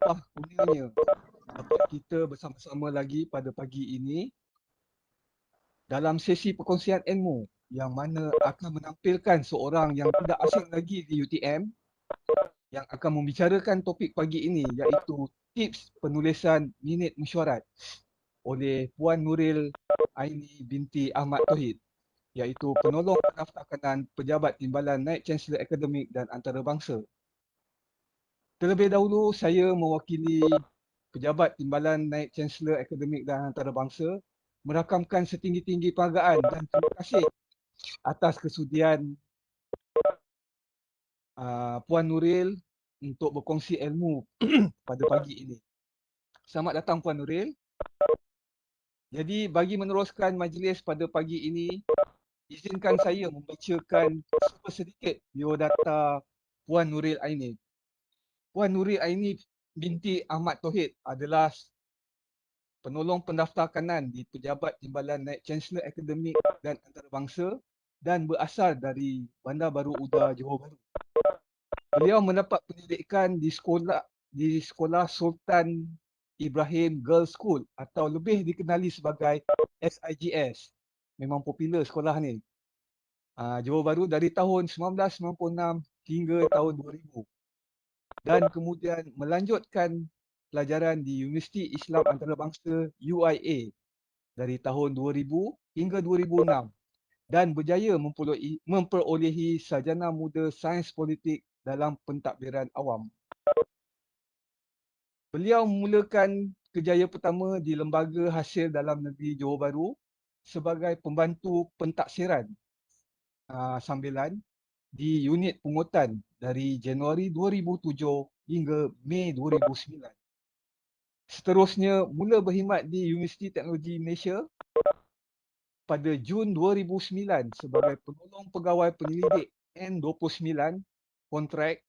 Alangkah kurnianya dapat kita bersama-sama lagi pada pagi ini dalam sesi perkongsian ilmu yang mana akan menampilkan seorang yang tidak asing lagi di UTM yang akan membicarakan topik pagi ini iaitu tips penulisan minit mesyuarat oleh Puan Nuril Aini binti Ahmad Tauhid, iaitu penolong pendaftar kanan Pejabat Timbalan Naib Chancellor Akademik dan Antarabangsa. Terlebih dahulu, saya mewakili Pejabat Timbalan Naib Chancellor Akademik dan Antarabangsa merakamkan setinggi-tinggi penghargaan dan terima kasih atas kesudian Puan Nuril untuk berkongsi ilmu pada pagi ini. Selamat datang Puan Nuril. Jadi bagi meneruskan majlis pada pagi ini, izinkan saya membacakan sedikit biodata Puan Nuril Aini. Puan Nuril Aini binti Ahmad Tauhid adalah penolong pendaftar kanan di Pejabat Timbalan Naib Chancellor Akademik dan Antarabangsa dan berasal dari Bandar Baru Uda, Johor Bahru. Beliau mendapat pendidikan di sekolah Sultan Ibrahim Girls School atau lebih dikenali sebagai SIGS. Memang popular sekolah ni. Johor Bahru dari tahun 1996 hingga tahun 2000. Dan kemudian melanjutkan pelajaran di Universiti Islam Antarabangsa UIA dari tahun 2000 hingga 2006 dan berjaya memperolehi sarjana muda sains politik dalam pentadbiran awam. Beliau memulakan kerjaya pertama di Lembaga Hasil Dalam Negeri Johor Bahru sebagai pembantu pentaksiran sambilan di unit pungutan dari Januari 2007 hingga Mei 2009. Seterusnya mula berkhidmat di Universiti Teknologi Malaysia pada Jun 2009 sebagai penolong pegawai penyelidik N29 kontrak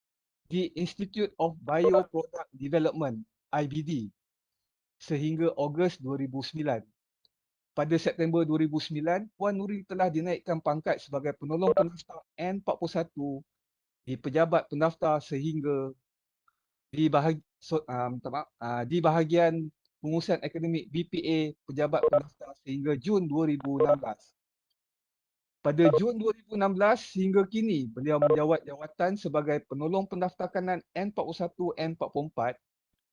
di Institute of Bioproduct Development IBD sehingga Ogos 2009. Pada September 2009, Puan Nuril telah dinaikkan pangkat sebagai penolong pendaftar N41 di Pejabat Pendaftar sehingga di bahagian pengurusan akademik BPA Pejabat Pendaftar sehingga Jun 2016. Pada Jun 2016 hingga kini, beliau menjawat jawatan sebagai penolong pendaftar kanan N41 N44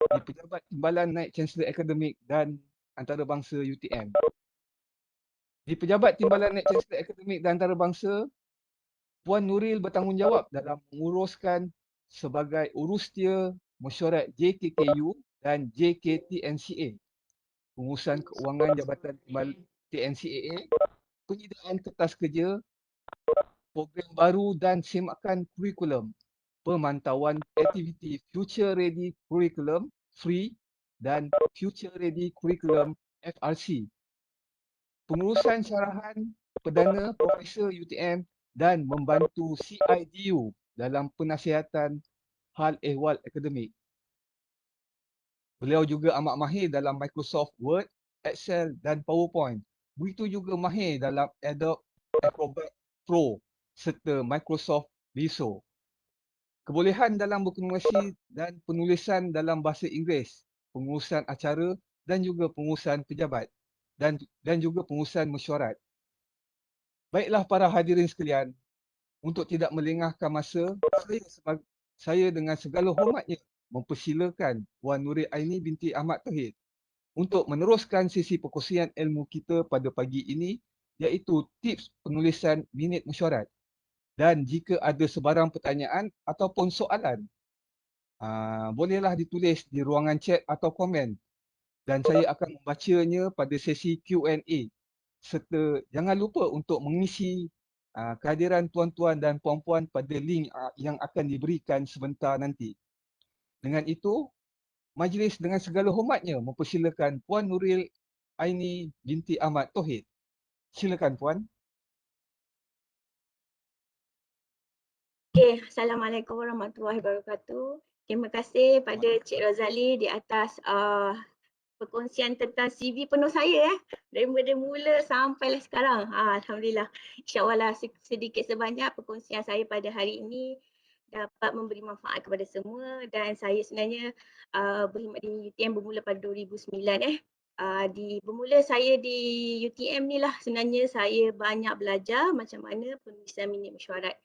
di Pejabat Timbalan Naib Chancellor Akademik dan Antarabangsa UTM. Di Pejabat Timbalan Naib Chancellor Akademik dan Antarabangsa, Puan Nuril bertanggungjawab dalam menguruskan sebagai urustia mesyuarat JKKU dan JKTNCA, pengurusan keuangan Jabatan Timbalan TNCAA, penyediaan kertas kerja, program baru dan semakan kurikulum, pemantauan aktiviti Future Ready Curriculum Free dan Future Ready Curriculum FRC, pengurusan syarahan Perdana Profesor UTM dan membantu CIDU dalam penasihatan hal ehwal akademik. Beliau juga amat mahir dalam Microsoft Word, Excel dan PowerPoint. Begitu juga mahir dalam Adobe Acrobat Pro serta Microsoft Visio. Kebolehan dalam berkomunikasi dan penulisan dalam bahasa Inggeris, pengurusan acara dan juga pengurusan pejabat dan juga pengurusan mesyuarat. Baiklah para hadirin sekalian, untuk tidak melengahkan masa, saya dengan segala hormatnya mempersilakan Puan Nuril Aini binti Ahmad Tauhid untuk meneruskan sesi perkongsian ilmu kita pada pagi ini iaitu tips penulisan minit mesyuarat. Dan jika ada sebarang pertanyaan ataupun soalan, bolehlah ditulis di ruangan chat atau komen dan saya akan membacanya pada sesi Q&A. Serta jangan lupa untuk mengisi kehadiran tuan-tuan dan puan-puan pada link yang akan diberikan sebentar nanti. Dengan itu, majlis dengan segala hormatnya mempersilakan Puan Nuril Aini binti Ahmad Tauhid. Silakan Puan. Okay, Assalamualaikum warahmatullahi wabarakatuh. Terima kasih pada Cik Rozali di atas perkongsian tentang CV penuh saya daripada mula sampai sekarang. Alhamdulillah. InsyaAllah sedikit sebanyak perkongsian saya pada hari ini dapat memberi manfaat kepada semua, dan saya sebenarnya berkhidmat di UTM bermula pada 2009 bermula saya di UTM ni lah sebenarnya saya banyak belajar macam mana penulisan minit mesyuarat.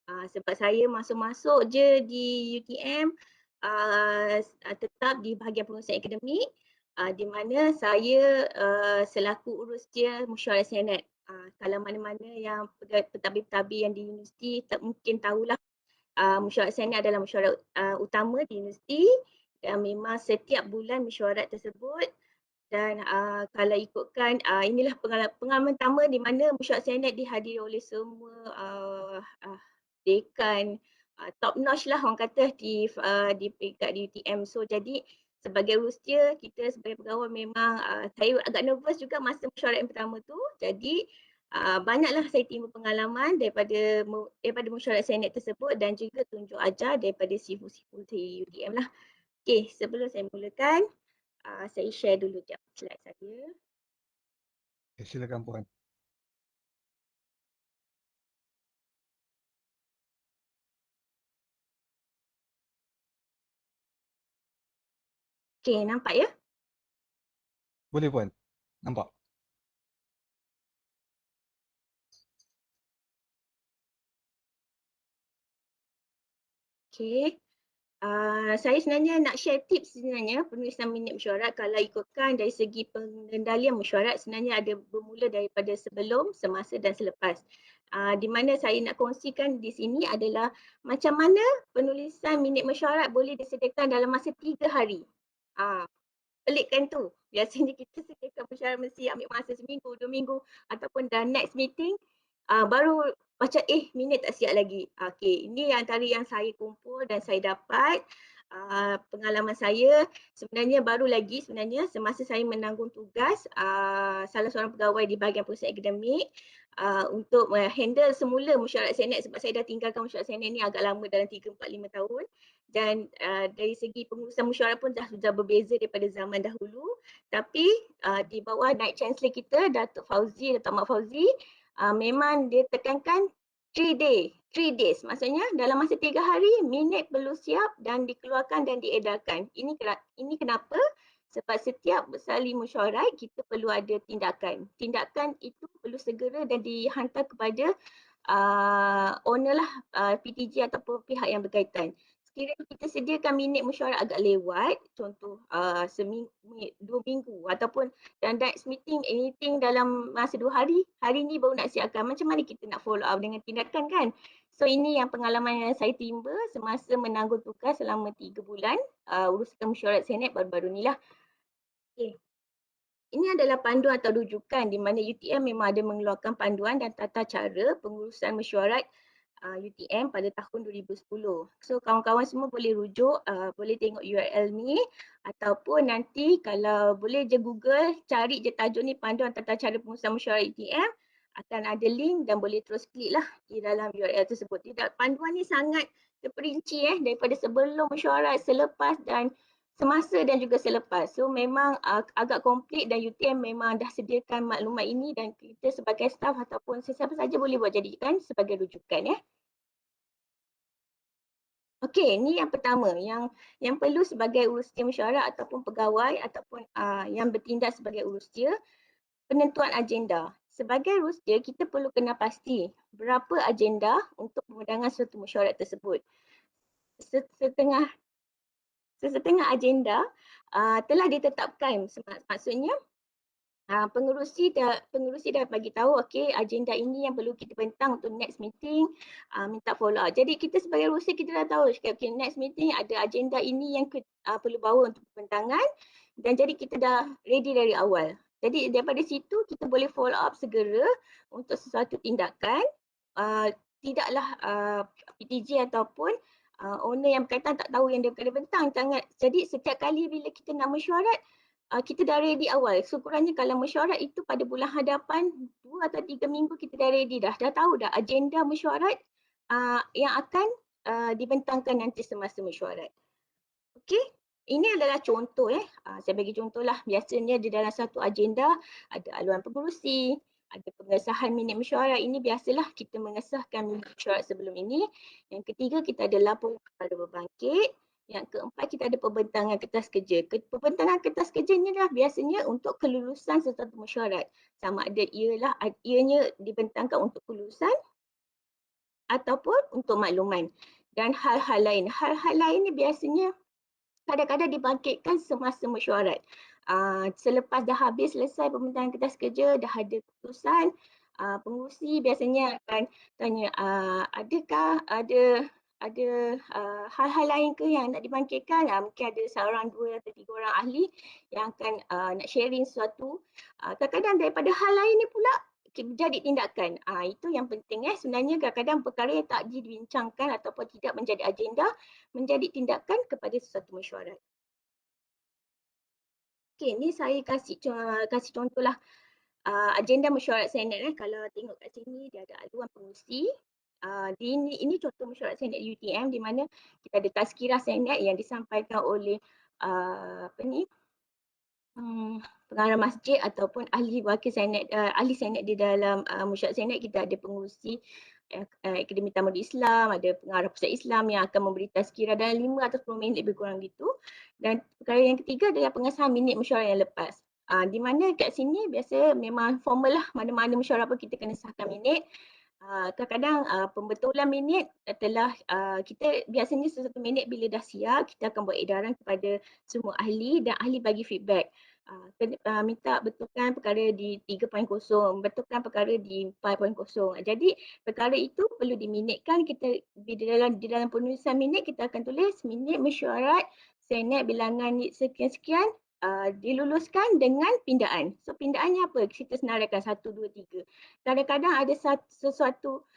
Sebab saya masuk-masuk je di UTM tetap di bahagian penulisan akademik, di mana saya selaku urus dia mesyuarat senat. Kalau mana-mana yang pentadbir-pentadbir yang di universiti mungkin tahulah, mesyuarat senat adalah mesyuarat utama di universiti, dan memang setiap bulan mesyuarat tersebut. Dan kalau ikutkan inilah pengalaman pertama di mana mesyuarat senat dihadiri oleh semua dekan top notch lah orang kata di peringkat di UTM. So jadi sebagai urus dia, kita sebagai pegawai memang saya agak nervous juga masa mesyuarat yang pertama tu. Jadi banyaklah saya timba pengalaman daripada mesyuarat senat tersebut, dan juga tunjuk ajar daripada sifu-sifu di UTM lah. Okey, sebelum saya mulakan, saya share dulu jap slide saya. Silakan Puan. Okey, nampak ya? Boleh Puan. Nampak. Okey. Saya sebenarnya nak share tips sebenarnya penulisan minit mesyuarat. Kalau ikutkan dari segi pengendalian mesyuarat, sebenarnya ada bermula daripada sebelum, semasa dan selepas. Di mana saya nak kongsikan di sini adalah macam mana penulisan minit mesyuarat boleh disediakan dalam masa 3 hari. Pelik kan tu? Biasanya kita sediakan mesyuarat mesti ambil masa seminggu, 2 minggu, ataupun dah next meeting baru macam minit tak siap lagi. Okey, ini antara yang saya kumpul dan saya dapat pengalaman saya sebenarnya baru lagi sebenarnya semasa saya menanggung tugas salah seorang pegawai di bahagian pusat akademik untuk handle semula mesyuarat senat, sebab saya dah tinggalkan mesyuarat senat ni agak lama, dalam 3, 4, 5 tahun, dan dari segi pengurusan mesyuarat pun sudah berbeza daripada zaman dahulu. Tapi di bawah Naib Chancellor kita, Datuk Mak Fauzi, memang dia tekankan 3 days. Maksudnya dalam masa 3 hari minit perlu siap dan dikeluarkan dan diedarkan. Ini kenapa? Sebab setiap bersalin mesyuarat kita perlu ada tindakan. Tindakan itu perlu segera dan dihantar kepada owner lah, PTG ataupun pihak yang berkaitan. Sekiranya kita sediakan minit mesyuarat agak lewat, contoh seminggu, 2 minggu ataupun dan next meeting dalam masa 2 hari, hari ni baru nak siapkan, macam mana kita nak follow up dengan tindakan kan? So ini yang pengalaman yang saya timba semasa menanggung tugas selama 3 bulan urusan mesyuarat senat baru-baru ni lah. Okay. Ini adalah panduan atau rujukan di mana UTM memang ada mengeluarkan panduan dan tata cara pengurusan mesyuarat UTM pada tahun 2010. So kawan-kawan semua boleh rujuk, boleh tengok URL ni, ataupun nanti kalau boleh je Google, cari je tajuk ni, panduan tata cara pengurusan mesyuarat UTM, akan ada link dan boleh terus klik lah di dalam URL tersebut. Panduan ni sangat terperinci daripada sebelum mesyuarat, selepas dan semasa dan juga selepas. So memang agak komplit, dan UTM memang dah sediakan maklumat ini dan kita sebagai staff ataupun sesiapa saja boleh buat jadikan sebagai rujukan ya. Okey, ni yang pertama yang perlu sebagai urustia mesyuarat ataupun pegawai ataupun yang bertindak sebagai urustia, penentuan agenda. Sebagai urustia kita perlu kena pasti berapa agenda untuk pemandangan suatu mesyuarat tersebut. Setengah agenda telah ditetapkan. Maksudnya pengerusi dah bagi tahu okey agenda ini yang perlu kita bentang untuk next meeting, minta follow up. Jadi kita sebagai urusi kita dah tahu okey next meeting ada agenda ini yang perlu bawa untuk pembentangan, dan jadi kita dah ready dari awal. Jadi daripada situ kita boleh follow up segera untuk sesuatu tindakan. Tidaklah PTG ataupun owner yang berkaitan tak tahu yang dia kena bentang. Jadi setiap kali bila kita nak mesyuarat, kita dah ready awal. So kurangnya kalau mesyuarat itu pada bulan hadapan 2 atau 3 minggu kita dah ready dah tahu dah agenda mesyuarat yang akan dibentangkan nanti semasa mesyuarat. Okey, ini adalah contoh saya bagi contoh lah. Biasanya di dalam satu agenda ada aluan pengurusi, ada pengesahan minit mesyuarat. Ini biasalah kita mengesahkan minit mesyuarat sebelum ini. Yang ketiga, kita ada laporan kepada pembangkit. Yang keempat, kita ada pembentangan kertas kerja. Pembentangan kertas kerja ni adalah biasanya untuk kelulusan sesuatu mesyuarat. Sama ada ianya dibentangkan untuk kelulusan ataupun untuk makluman. Dan hal-hal lain. Hal-hal lain ni biasanya kadang-kadang dibangkitkan semasa mesyuarat. Selepas dah habis selesai pembentangan kertas kerja, dah ada keputusan, pengurusi biasanya akan tanya, adakah ada hal-hal lain ke yang nak dibangkitkan? Mungkin ada seorang, dua atau tiga orang ahli yang akan nak sharing sesuatu. Kadang-kadang daripada hal lain ni pula jadi tindakan. Itu yang penting sebenarnya kadang-kadang perkara yang tak dibincangkan ataupun tidak menjadi agenda menjadi tindakan kepada sesuatu mesyuarat. Okey, ni saya kasih contohlah agenda mesyuarat Senate. Kalau tengok kat sini dia ada aduan pengurusi. Ini contoh mesyuarat Senate UTM di mana kita ada tazkirah Senate yang disampaikan oleh pengarah masjid ataupun ahli wakil Senate, ahli Senate di dalam mesyuarat Senate. Kita ada pengurusi Akademi Tamadun Islam, ada pengarah pusat Islam yang akan memberi tazkirah dalam 5 atau 10 minit lebih kurang gitu. Dan perkara yang ketiga adalah pengesahan minit mesyuarat yang lepas. Di mana kat sini biasa memang formal lah, mana-mana mesyuarat pun kita kena sahkan minit. Kadang-kadang pembetulan minit telah kita biasanya satu minit bila dah siap, kita akan buat edaran kepada semua ahli dan ahli bagi feedback. Minta betulkan perkara di 3.0, betulkan perkara di 4.0. Jadi perkara itu perlu diminitkan. Kita di dalam penulisan minit kita akan tulis minit mesyuarat Senate bilangan sekian-sekian diluluskan dengan pindaan. So pindaannya apa? Kita senaraikan 1, 2, 3. Kadang-kadang ada sesuatu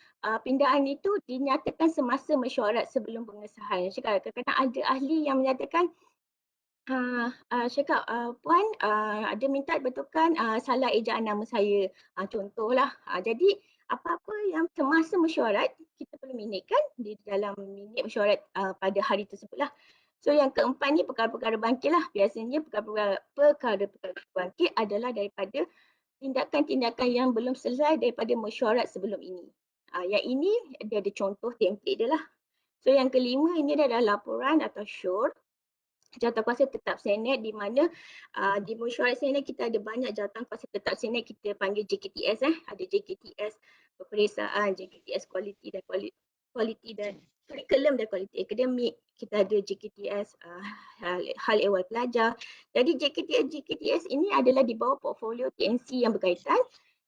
pindaan itu dinyatakan semasa mesyuarat sebelum pengesahan. Kadang-kadang ada ahli yang menyatakan cakap, Puan ada minta betulkan salah ejaan nama saya. Contohlah. Jadi apa-apa yang semasa mesyuarat kita perlu minitkan di dalam minit mesyuarat pada hari tersebutlah. So yang keempat ni perkara-perkara bangkit lah. Biasanya perkara-perkara bangkit adalah daripada tindakan-tindakan yang belum selesai daripada mesyuarat sebelum ini. Yang ini dia ada contoh template dia lah. So yang kelima ini adalah laporan atau syur jawatankuasa tetap Senate, di mana di mesyuarat Senate kita ada banyak jawatankuasa tetap Senate, kita panggil JKTS. Ada JKTS peperiksaan, JKTS kualiti dan kurikulum dan kualiti akademik. Kita ada JKTS hal ehwal pelajar. Jadi JKTS ini adalah di bawah portfolio TNC yang berkaitan,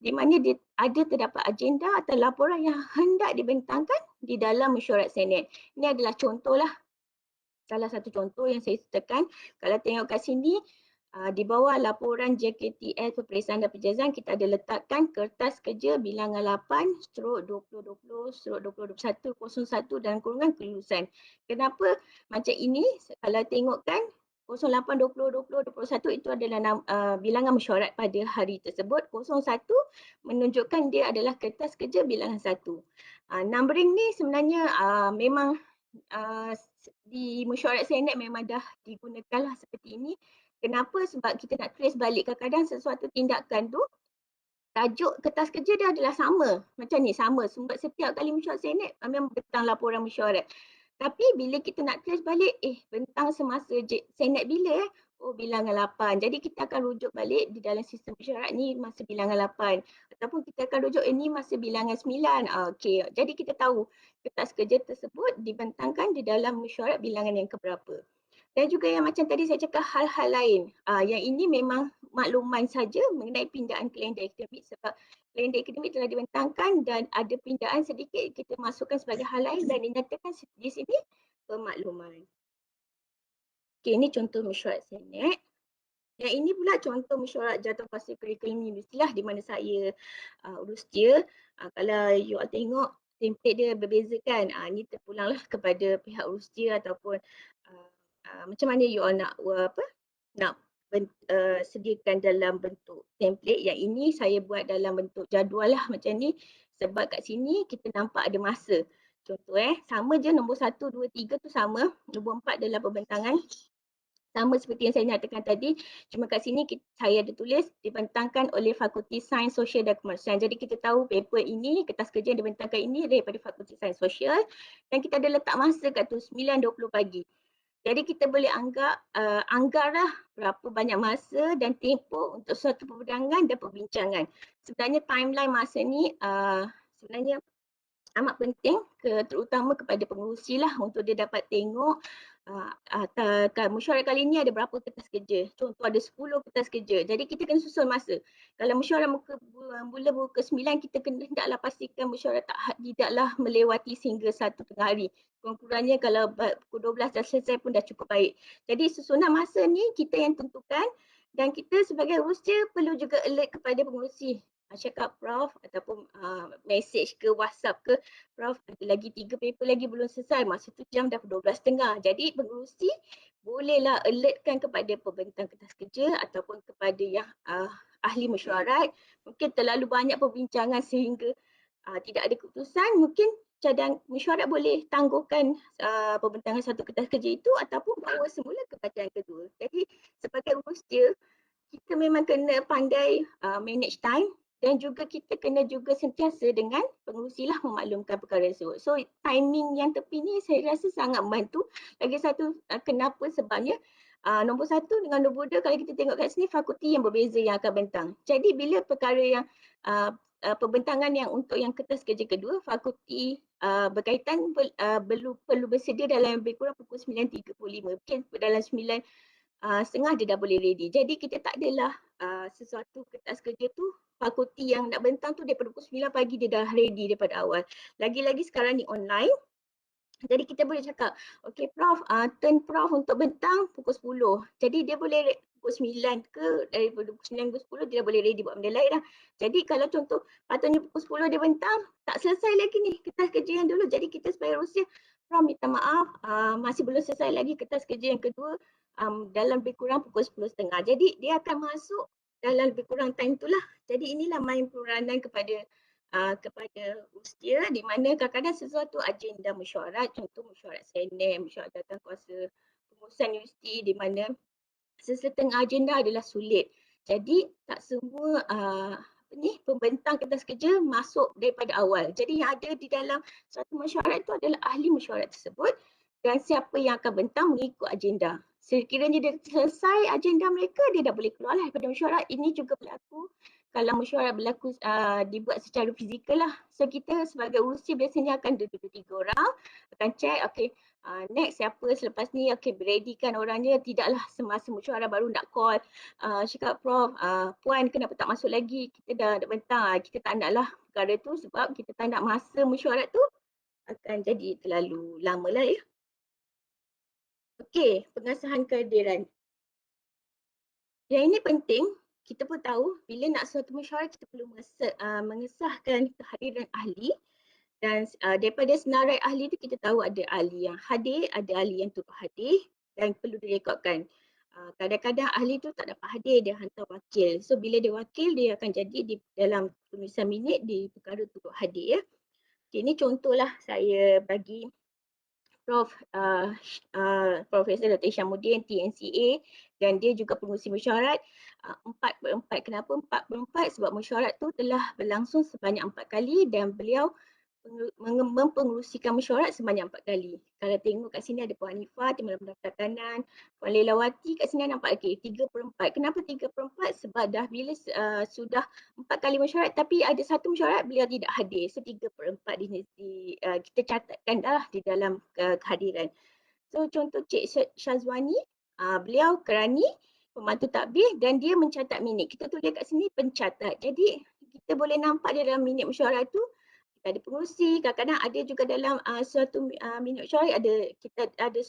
di mana ada terdapat agenda atau laporan yang hendak dibentangkan di dalam mesyuarat Senate. Ini adalah contohlah. Salah satu contoh yang saya sertakan, kalau tengok kat sini, di bawah laporan JKTS peperiksaan dan penjazaan, kita ada letakkan kertas kerja bilangan 8/2020/2021/01 dan kurungan kelulusan. Kenapa macam ini? Kalau tengokkan 08/2020/21 itu adalah bilangan mesyuarat pada hari tersebut. 01 menunjukkan dia adalah kertas kerja bilangan 1. Numbering ni sebenarnya memang di mesyuarat Senate memang dah digunakan lah seperti ini. Kenapa? Sebab kita nak trace balik. Kadang-kadang sesuatu tindakan tu tajuk kertas kerja dia adalah sama. Macam ni, sama. Sebab setiap kali mesyuarat Senate memang bentang laporan mesyuarat. Tapi bila kita nak trace balik, bentang semasa Senate bila Oh, bilangan 8. Jadi kita akan rujuk balik di dalam sistem mesyuarat ni masa bilangan 8. Ataupun kita akan rujuk ini masa bilangan 9. Okey. Jadi kita tahu kertas kerja tersebut dibentangkan di dalam mesyuarat bilangan yang keberapa. Dan juga yang macam tadi saya cakap hal-hal lain. Yang ini memang makluman saja mengenai pindaan kalender akademik, sebab kalender akademik telah dibentangkan dan ada pindaan sedikit kita masukkan sebagai hal lain dan dinyatakan di sini pemakluman. Okey, ini contoh mesyuarat Senate. Yang ini pula contoh mesyuarat jawatankuasa kurikulum universiti lah, di mana saya urus dia. Kalau you all tengok template dia berbeza kan. Ini terpulanglah kepada pihak urus dia ataupun macam mana you all nak sediakan dalam bentuk template. Yang ini saya buat dalam bentuk jadual lah macam ni, sebab kat sini kita nampak ada masa. Contoh sama je nombor 1, 2, 3 tu sama, nombor 4 adalah pembentangan Sama seperti yang saya nyatakan tadi, cuma kat sini saya ada tulis dibentangkan oleh Fakulti Sains Sosial dan Komersian. Jadi kita tahu paper ini, kertas kerja yang dibentangkan ini daripada Fakulti Sains Sosial dan kita ada letak masa kat tu 9.20 pagi. Jadi kita boleh anggarlah berapa banyak masa dan tempoh untuk suatu perundangan dan perbincangan. Sebenarnya timeline masa ni sebenarnya amat penting terutama kepada pengerusi lah untuk dia dapat tengok mesyuarat kali ni ada berapa kertas kerja. Contoh ada 10 kertas kerja. Jadi kita kena susun masa. Kalau mesyuarat mula pukul 9, kita kena hendaklah pastikan mesyuarat tidaklah melewati sehingga 1 tengah hari. Kurang-kurangnya kalau pukul 12 dah selesai pun dah cukup baik. Jadi susunan masa ni kita yang tentukan dan kita sebagai urusia perlu juga alert kepada pengurusi. Cakap Prof ataupun message ke WhatsApp ke, Prof ada lagi 3 paper lagi belum selesai, masa tu jam dah 12.30. Jadi pengerusi bolehlah alertkan kepada pembentang kertas kerja ataupun kepada yang ahli mesyuarat. Mungkin terlalu banyak perbincangan sehingga tidak ada keputusan, mungkin cadang mesyuarat boleh tangguhkan pembentangan satu kertas kerja itu ataupun bawa semula ke bacaan kedua. Jadi sebagai urusia, kita memang kena pandai manage time dan juga kita kena juga sentiasa dengan pengerusi lah memaklumkan perkara tersebut. So timing yang tepi ni saya rasa sangat membantu. Lagi satu kenapa sebabnya nombor 1 dengan nombor 2 kalau kita tengok kat sini fakulti yang berbeza yang akan bentang. Jadi bila perkara yang pembentangan yang untuk yang kertas kerja kedua, fakulti berkaitan perlu bersedia dalam lebih kurang pukul 9.35. Mungkin dalam 9 setengah dia dah boleh ready. Jadi kita tak adalah sesuatu kertas kerja tu fakulti yang nak bentang tu daripada pukul 9 pagi dia dah ready daripada awal. Lagi-lagi sekarang ni online. Jadi kita boleh cakap, okay Prof, turn Prof untuk bentang pukul 10. Jadi dia boleh pukul 9 ke, daripada pukul 9 ke 10 dia dah boleh ready buat benda lain dah. Jadi kalau contoh patutnya pukul 10 dia bentang, tak selesai lagi ni kertas kerja yang dulu. Jadi kita sebagai urusia, Prof minta maaf, masih belum selesai lagi kertas kerja yang kedua dalam lebih kurang pukul 10.30. Jadi dia akan masuk dalam lebih kurang time tu lah. Jadi inilah main peranan kepada usia di mana kadang-kadang sesuatu agenda mesyuarat, contoh mesyuarat Senem, mesyuarat jawatankuasa pengurusan universiti di mana sesetengah agenda adalah sulit. Jadi tak semua pembentang kertas kerja masuk daripada awal. Jadi yang ada di dalam suatu mesyuarat itu adalah ahli mesyuarat tersebut dan siapa yang akan bentang mengikut agenda. Sekiranya dia selesai agenda mereka, dia dah boleh keluar lah daripada mesyuarat. Ini juga berlaku kalau mesyuarat berlaku dibuat secara fizikal lah. So kita sebagai urusi biasanya akan duduk 3 orang, akan check, okay, next siapa selepas ni, okay, readykan orangnya, tidaklah semasa mesyuarat baru nak call, cakap Prof, Puan kenapa tak masuk lagi, kita dah bentang, kita tak nak lah perkara tu sebab kita tak nak masa mesyuarat tu akan jadi terlalu lama lah ya. Okay, pengasahan kehadiran. Yang ini penting. Kita pun tahu bila nak suatu mesyuarat kita perlu mengesahkan kehadiran ahli dan daripada senarai ahli itu kita tahu ada ahli yang hadir, ada ahli yang turut hadir dan perlu direkodkan. Kadang-kadang ahli itu tak dapat hadir, dia hantar wakil. So bila dia wakil dia akan jadi di dalam penulisan minit di perkara turut hadir ya. Okay, ini contohlah saya bagi Prof. Profesor Dr. Isyamuddin TNCA dan dia juga pengurusi mesyuarat 4/4. Kenapa 4/4? Sebab mesyuarat tu telah berlangsung sebanyak 4 kali dan beliau mempengerusikan mesyuarat sebanyak 4 kali. Kalau tengok kat sini ada Puan Hanifah, Timbalan Pendaftar Kanan, Puan Lelawati, kat sini nampak okay, 3/4. Kenapa 3/4? Sebab dah bila sudah 4 kali mesyuarat tapi ada satu mesyuarat beliau tidak hadir. So 3/4 kita catatkan dah di dalam kehadiran. So contoh Cik Syazwani, beliau kerani, pembantu takbir dan dia mencatat minit. Kita tulis kat sini pencatat. Jadi kita boleh nampak di dalam minit mesyuarat tu kita ada pengurusi, kadang-kadang ada juga dalam suatu minit mesyuarat kita ada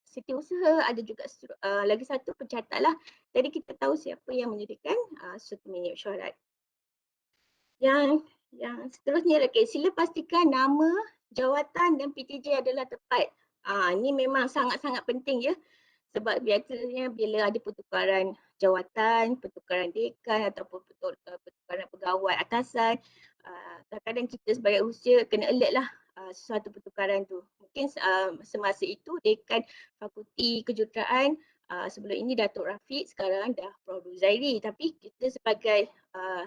setiausaha, ada juga lagi satu pencatat lah. Jadi kita tahu siapa yang menyediakan suatu minit mesyuarat. Yang seterusnya, okay, sila pastikan nama, jawatan dan PTJ adalah tepat. Ini memang sangat-sangat penting ya. Sebab biasanya bila ada pertukaran jawatan, pertukaran dekan ataupun pertukaran pegawai atasan, kadang-kadang kita sebagai usia kena alert lah sesuatu pertukaran tu. Mungkin semasa itu dekan fakulti kejuruteraan Sebelum ini Datuk Rafiq, sekarang dah Prof. Ruzairi. Tapi kita sebagai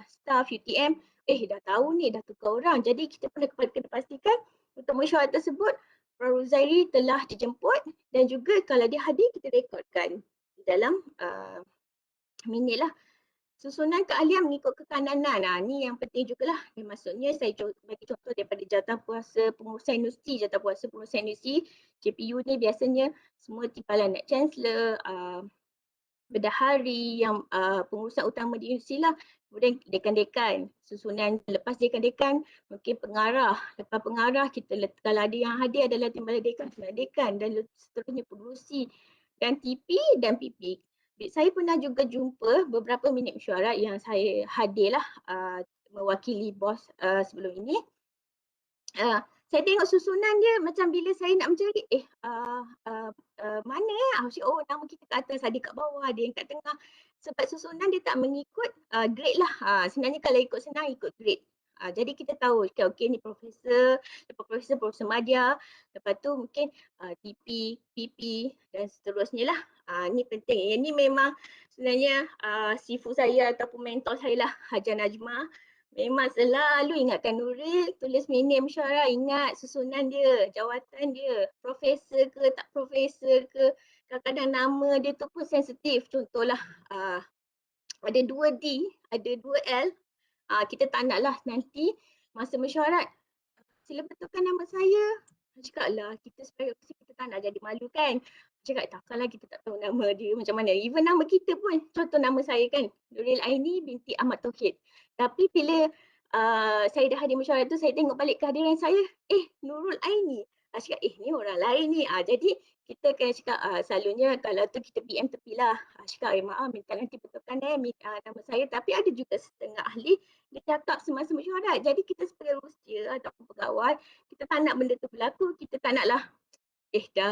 staff UTM, dah tahu ni, dah tukar orang. Jadi kita kena pastikan untuk mesyuarat tersebut, Prof. Ruzairi telah dijemput dan juga kalau dia hadir, kita rekodkan di dalam minit lah. Susunan keahlian mengikut kekananan. Ni yang penting jugalah. Maksudnya saya bagi contoh daripada jawatankuasa pengurusan industri. Jawatankuasa pengurusan industri, JPU ni biasanya semua timbalan Net Chancellor, bendahari yang pengurusan utama di industri lah. Kemudian dekan-dekan. Susunan lepas dekan-dekan mungkin pengarah. Lepas pengarah kita kalau ada yang hadir adalah timbalan dekan dan seterusnya pengurusi dan TP dan PP. Saya pernah juga jumpa beberapa minit mesyuarat yang saya hadirlah mewakili bos sebelum ini. Saya tengok susunan dia macam bila saya nak mencari, mana nama kita kat atas, ada kat bawah, ada yang kat tengah. Sebab susunan dia tak mengikut grade lah. Sebenarnya kalau ikut senang, ikut grade. Jadi kita tahu, okay, ni profesor, lepas profesor Madya, lepas tu mungkin TP, PP dan seterusnya lah. Ni penting. Yang ni memang sebenarnya sifu saya ataupun mentor saya lah, Hajar Najmah. Memang selalu ingatkan Nuril, tulis minit mesyuarat, ingat susunan dia, jawatan dia, profesor ke tak profesor ke, kadang-kadang nama dia tu pun sensitif. Contohlah ada 2D, ada 2L, kita tak naklah nanti masa mesyuarat, sila betulkan nama saya. Cakap lah, kita sebagai officer kita tak nak jadi malu kan. Cakap takkanlah kita tak tahu nama dia macam mana. Even nama kita pun, contoh nama saya kan, Nuril Aini binti Ahmad Tauhid. Tapi bila saya dah hadir mesyuarat tu, saya tengok balik kehadiran saya, Nurul Aini. Cakap, ni orang lain ni. Jadi kita kena cakap, selalunya kalau tu kita PM tepilah. Cakap, maaf minta nanti betulkan nama saya. Tapi ada juga setengah ahli, dia cakap semasa mesyuarat. Jadi kita sebagai rusia ataupun pegawai, kita tak nak benda tu berlaku. Kita tak naklah,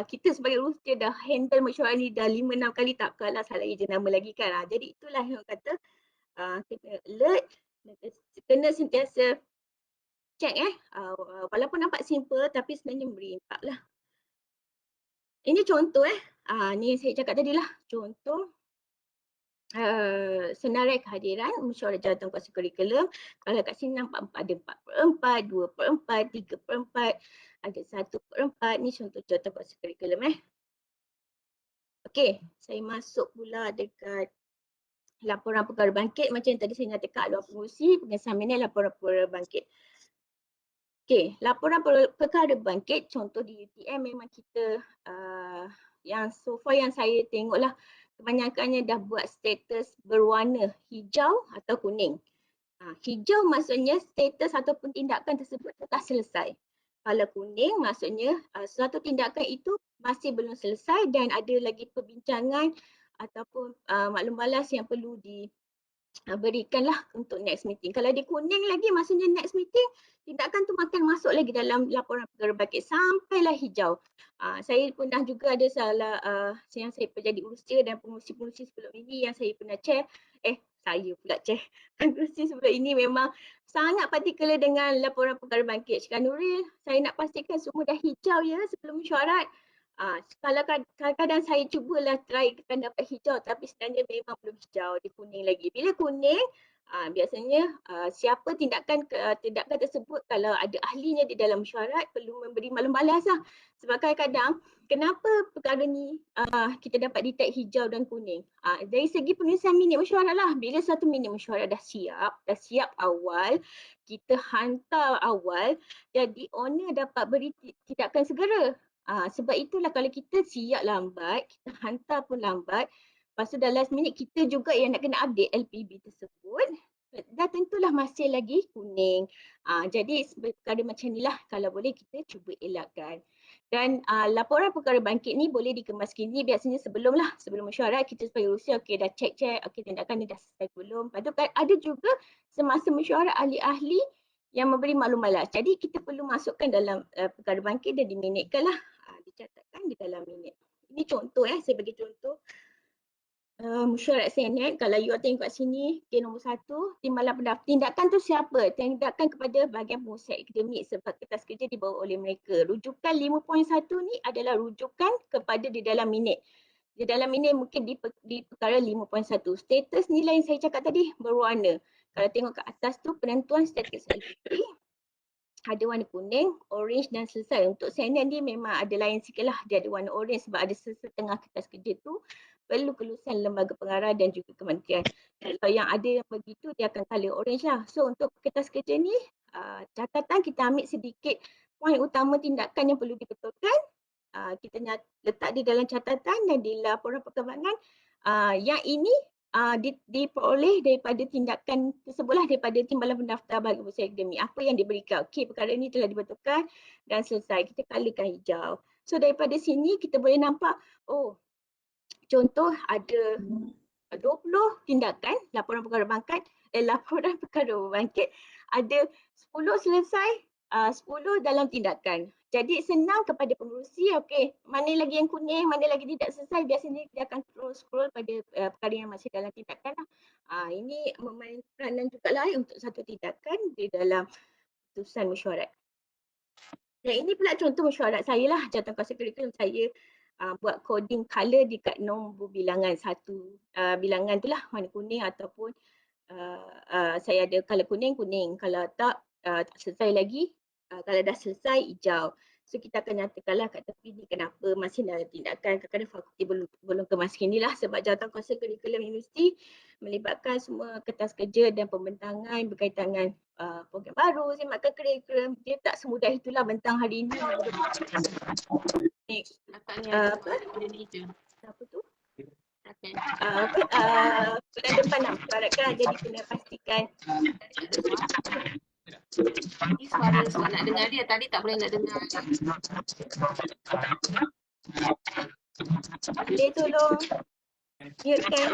kita sebagai rusia dah handle mesyuarat ni dah 5-6 kali, takkanlah salah ejen nama lagi kan. Jadi itulah yang kata, kena alert, kena sentiasa check walaupun nampak simple tapi sebenarnya memberi impak lah. Ini contoh ni saya cakap tadi lah, contoh senarai kehadiran mesyuarat jawatankuasa kurikulum. Kalau kat sini nampak ada 4/4, 2/4, 3/4, ada 1/4. Ni contoh jawatankuasa kurikulum Okey, saya masuk pula dekat laporan perkara bangkit. Macam yang tadi saya nyatakan, luar pengurusi, pengesahan minit, laporan perkara bangkit. Okey, laporan perkara bangkit, contoh di UTM memang kita yang so far yang saya tengoklah, kebanyakannya dah buat status berwarna hijau atau kuning. Hijau maksudnya status ataupun tindakan tersebut telah selesai. Kalau kuning maksudnya suatu tindakan itu masih belum selesai dan ada lagi perbincangan ataupun maklum balas yang perlu diberikanlah untuk next meeting. Kalau dia kuning lagi maksudnya next meeting, tindakan tu makan masuk lagi dalam laporan perkara bangkit sampailah hijau. Saya pernah juga ada salah yang saya pernah jadi urusia dan pengurusi-pengurusi sebelum ini yang saya pernah chair. Saya pula chair. Pengurusi sebelum ini memang sangat partikular dengan laporan perkara bangkit. Cakap, Nuril, saya nak pastikan semua dah hijau ya sebelum mesyuarat. Kalau kadang-kadang saya cubalah try kan dapat hijau tapi sebenarnya memang belum hijau, dia kuning lagi. Bila kuning, biasanya siapa tindakan tersebut kalau ada ahlinya di dalam mesyuarat perlu memberi maklum balas lah. Sebab kadang-kadang kenapa perkara ni kita dapat detect hijau dan kuning. Dari segi penulisan minit mesyuarat lah. Bila satu minit mesyuarat dah siap awal, kita hantar awal, jadi owner dapat beri tindakan segera. Sebab itulah kalau kita siap lambat, kita hantar pun lambat, lepas tu dah last minute kita juga yang nak kena update LPB tersebut, dah tentulah masih lagi kuning. Jadi perkara macam inilah kalau boleh kita cuba elakkan. Dan laporan perkara bangkit ni boleh dikemas kini biasanya sebelum mesyuarat kita sebagai urusia dah check, tindakan ni dah selesai belum. Lepas tu ada juga semasa mesyuarat ahli-ahli yang memberi maklum balas. Jadi kita perlu masukkan dalam perkara bangkit dan diminitkan lah. Dicatatkan di dalam minit. Ini contoh saya bagi contoh. Mesyuarat Senate, kalau you tengok kat sini, nombor 1, timbalan pendapat. Tindakan tu siapa? Tindakan kepada bahagian pengurusan akademik sebab kertas kerja dibawa oleh mereka. Rujukan 5.1 ni adalah rujukan kepada di dalam minit. Di dalam ini mungkin di perkara 5.1. Status nilai yang saya cakap tadi berwarna. Kalau tengok ke atas tu penentuan status LPP, ada warna kuning, orange dan selesai. Untuk senior ni memang ada lain sikit lah. Dia ada warna orange sebab ada setengah kertas kerja tu perlu kelulusan lembaga pengarah dan juga kementerian. Kalau yang ada yang begitu dia akan color orange lah. So untuk kertas kerja ni catatan kita ambil sedikit poin utama tindakan yang perlu dibetulkan. Kita letak di dalam catatan dan di laporan perkembangan. Yang ini diperoleh daripada tindakan tersebutlah daripada Timbalan Pendaftar Bagi Usaha Akademik. Apa yang diberikan? Okey, perkara ini telah dibetulkan dan selesai. Kita colorkan hijau. So daripada sini kita boleh nampak, oh contoh ada 20 tindakan laporan perkara bangkit, laporan perkara berbangkit, ada 10 selesai, 10 dalam tindakan. Jadi senang kepada pengerusi, okey, mana lagi yang kuning, mana lagi tidak selesai, biasanya dia akan terus scroll pada perkara yang masih dalam tindakan lah. Ini memain peranan juga lah untuk satu tindakan di dalam putusan mesyuarat. Dan ini pula contoh mesyuarat saya lah, jawatankuasa kurikulum saya buat coding color dekat nombor bilangan satu. Bilangan tu lah warna kuning ataupun saya ada color kuning, kalau tak selesai lagi, kalau dah selesai hijau. So kita akan nyatakanlah kat tepi ni kenapa masih dalam tindakan, kadang-kadang fakulti belum kemas kini lah sebab jawatankuasa kurikulum universiti melibatkan semua kertas kerja dan pembentangan berkaitan dengan program baru, semakan kurikulum. Dia tak semudah itulah bentang hari ini. Apa tu? Bulan depan lah mesyuaratkan, jadi kena pastikan. Ini suara sebab nak dengar dia, tadi tak boleh nak dengar. Boleh tolong mute kan?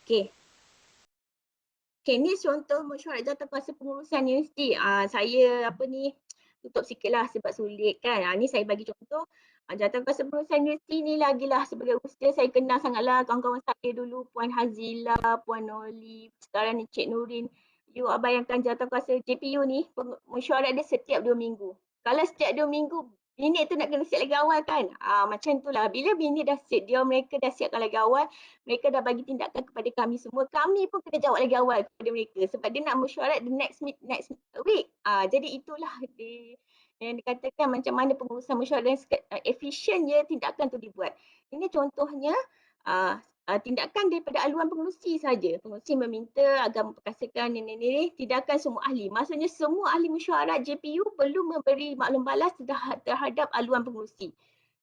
Okey. Okey, ni contoh mesyuarat jawatankuasa pengurusan universiti. Saya tutup sikit lah sebab sulit kan. Ni saya bagi contoh. Jawatankuasa pengurusan universiti ni lagilah sebagai usia saya kenal sangatlah kawan-kawan saya dulu, Puan Hazila, Puan Noli, sekarang ni Cik Nurin. You bayangkan jawatankuasa JPU ni, mesyuarat dia setiap 2 minggu. Kalau setiap 2 minggu, minit tu nak kena siap lagi awal kan. Macam tu lah. Bila minit dah siap, mereka dah siapkan lagi awal, mereka dah bagi tindakan kepada kami semua. Kami pun kena jawab lagi awal kepada mereka sebab dia nak mesyuarat the next week. Jadi itulah yang dikatakan macam mana pengurusan mesyuarat efisien je tindakan tu dibuat. Ini contohnya tindakan daripada aluan pengerusi saja. Pengerusi meminta agar memperkasakan ini, tindakan semua ahli. Maksudnya semua ahli mesyuarat JPU perlu memberi maklum balas terhadap aluan pengerusi.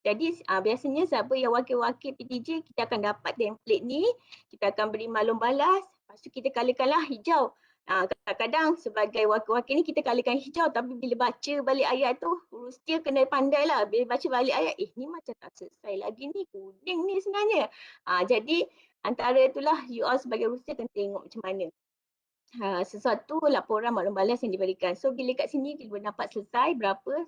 Jadi biasanya siapa yang wakil-wakil PTJ, kita akan dapat template ni, kita akan beri maklum balas, lepas tu kita colorkanlah hijau. Kadang-kadang sebagai wakil-wakil ni kita colorkan hijau, tapi bila baca balik ayat tu, urus dia kena pandai lah. Bila baca balik ayat, ni macam tak selesai lagi ni, kuning ni sebenarnya. Jadi antara itulah you all sebagai urus dia kena tengok macam mana sesuatu laporan maklum balas yang diberikan. So bila kat sini kita boleh dapat selesai berapa,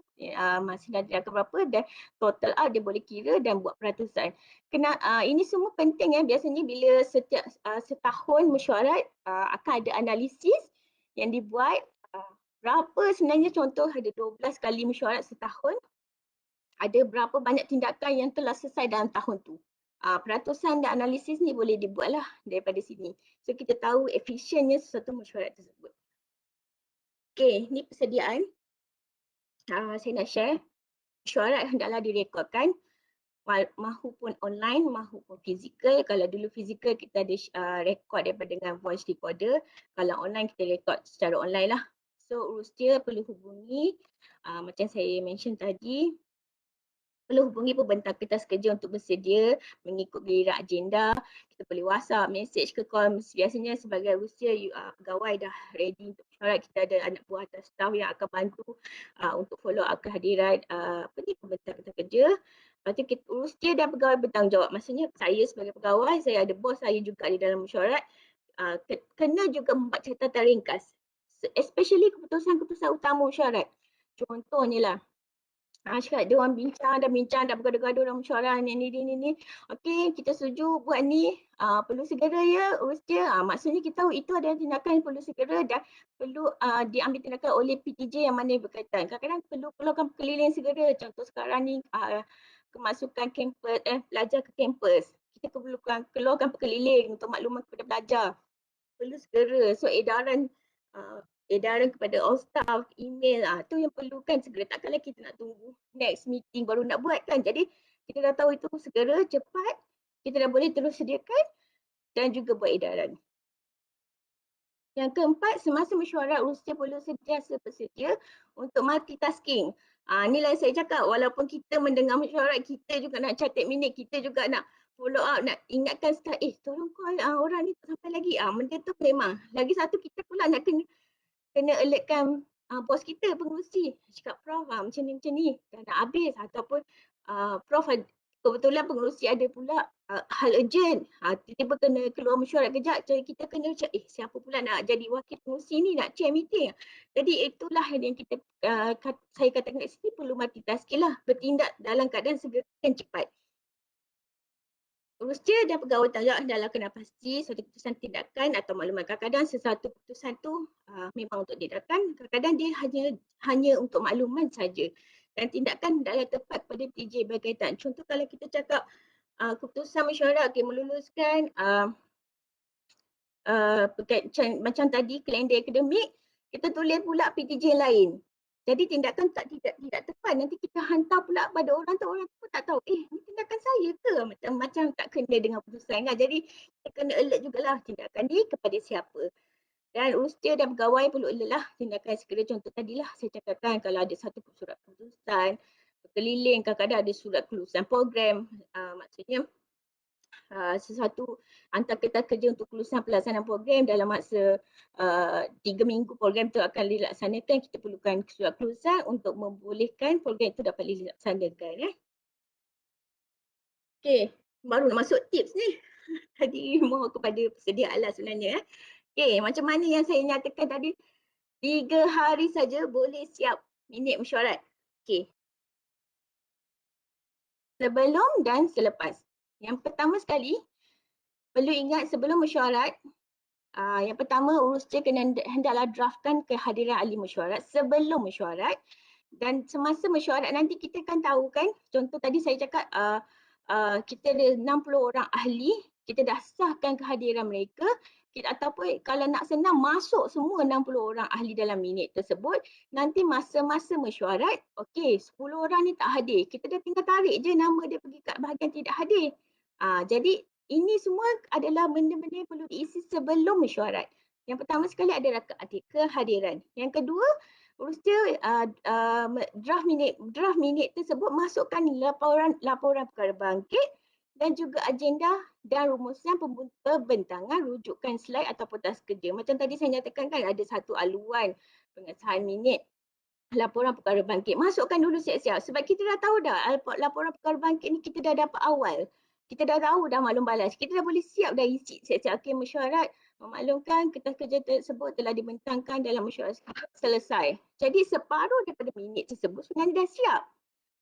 masih dah tindakan berapa dan total out dia boleh kira dan buat peratusan. Ini semua penting ya, biasanya bila setiap setahun mesyuarat akan ada analisis yang dibuat berapa sebenarnya, contoh ada 12 kali mesyuarat setahun, ada berapa banyak tindakan yang telah selesai dalam tahun tu. Peratusan dan analisis ni boleh dibuatlah daripada sini. So kita tahu efisiennya sesuatu mesyuarat tersebut. Okey, ni persediaan. Saya nak share. Mesyuarat hendaklah direkodkan mahupun online, mahupun fizikal. Kalau dulu fizikal kita ada rekod daripada dengan voice recorder. Kalau online kita rekod secara online lah. So urus dia perlu hubungi, macam saya mention tadi, perlu hubungi pembentang kertas kerja untuk bersedia mengikut giliran agenda. Kita boleh WhatsApp, message ke call. Biasanya sebagai usia pegawai dah ready untuk mesyuarat, kita ada anak buah atau staff yang akan bantu untuk follow up kehadiran pembentang kertas kerja. Lepas tu kita urus dia dan pegawai bertanggungjawab. Maksudnya saya sebagai pegawai, saya ada bos saya juga di dalam mesyuarat, kena juga membuat catatan ringkas. Especially keputusan-keputusan utama mesyuarat. Contohnya lah, Cakap dia orang bincang dah bergaduh-gaduh dalam mesyuarat ni. Okey, kita setuju buat ni. Perlu segera ya, urus dia. Maksudnya kita tahu itu adalah tindakan yang perlu segera dan perlu diambil tindakan oleh PTJ yang mana yang berkaitan. Kadang-kadang perlu keluarkan keliling segera. Contoh sekarang ni kemasukan kampus, pelajar ke kampus. Kita perlu keluarkan keliling untuk makluman kepada pelajar. Perlu segera. So edaran kepada all staff, email, tu yang perlukan segera. Takkanlah kita nak tunggu next meeting baru nak buat kan. Jadi kita dah tahu itu segera, cepat, kita dah boleh terus sediakan dan juga buat edaran. Yang keempat, semasa mesyuarat urusnya perlu sentiasa bersedia untuk multitasking. Inilah yang saya cakap, walaupun kita mendengar mesyuarat, kita juga nak catat minit, kita juga nak follow up, nak ingatkan staff, tolong call orang ni tak sampai lagi. Benda tu memang. Lagi satu, kita pula nak kena alertkan bos kita, pengerusi. Cakap Prof macam ni dah nak habis, ataupun Prof kebetulan pengerusi ada pula hal urgent, tiba-tiba kena keluar mesyuarat kejap, jadi kita kena cek siapa pula nak jadi wakil pengerusi ni, nak chair meeting. Jadi itulah yang kita saya katakan kat sini, perlu multitasking lah, bertindak dalam keadaan segera dan cepat. Urusnya dan pegawai tanggungjawab adalah kena pasti suatu keputusan tindakan atau maklumat. Kadang-kadang sesuatu keputusan tu memang untuk tindakan, kadang-kadang dia hanya untuk makluman saja. Dan tindakan adalah tepat pada PJ berkaitan. Contoh kalau kita cakap keputusan mesyuarat meluluskan macam tadi kalender akademik, kita tulis pula PTJ lain. Jadi tindakan tidak tepat, nanti kita hantar pula pada orang tu pun tak tahu, ni tindakan saya ke? Macam tak kena dengan keputusan kan. Jadi kita kena alert jugalah tindakan ni kepada siapa. Dan urusnya dan pegawai perlu alert lah tindakan segera. Contoh tadilah saya cakapkan kalau ada satu surat keputusan, berkeliling, kadang-kadang ada surat kelulusan program, maksudnya sesuatu hantar kertas kerja untuk kelulusan pelaksanaan program dalam masa 3 minggu program itu akan dilaksanakan, kita perlukan surat kelulusan untuk membolehkan program itu dapat dilaksanakan. Okey, baru nak masuk tips ni. Tadi mohon kepada persediaan lah sebenarnya. Okey, macam mana yang saya nyatakan tadi, 3 hari saja boleh siap minit mesyuarat. Okey. Sebelum dan selepas. Yang pertama sekali, perlu ingat sebelum mesyuarat, yang pertama urusnya hendaklah draftkan kehadiran ahli mesyuarat sebelum mesyuarat, dan semasa mesyuarat nanti kita kan tahu kan, contoh tadi saya cakap kita ada 60 orang ahli, kita dah sahkan kehadiran mereka, ataupun kalau nak senang masuk semua 60 orang ahli dalam minit tersebut, nanti masa-masa mesyuarat, okey 10 orang ni tak hadir, kita dah tinggal tarik je nama dia pergi kat bahagian tidak hadir. Jadi ini semua adalah benda-benda yang perlu diisi sebelum mesyuarat. Yang pertama sekali adalah kehadiran. Yang kedua, urusnya draft minit tersebut masukkan laporan perkara bangkit dan juga agenda dan rumusan pembentangan rujukan slide atau tas kerja. Macam tadi saya nyatakan kan ada satu aluan pengesahan minit laporan perkara bangkit. Masukkan dulu siap-siap sebab kita dah tahu dah laporan perkara bangkit ni kita dah dapat awal. Kita dah tahu dah maklum balas. Kita dah boleh siap dah isi siap-siap. Okey, mesyuarat memaklumkan kertas kerja tersebut telah dibentangkan dalam mesyuarat selesai. Jadi separuh daripada minit tersebut sebenarnya dah siap.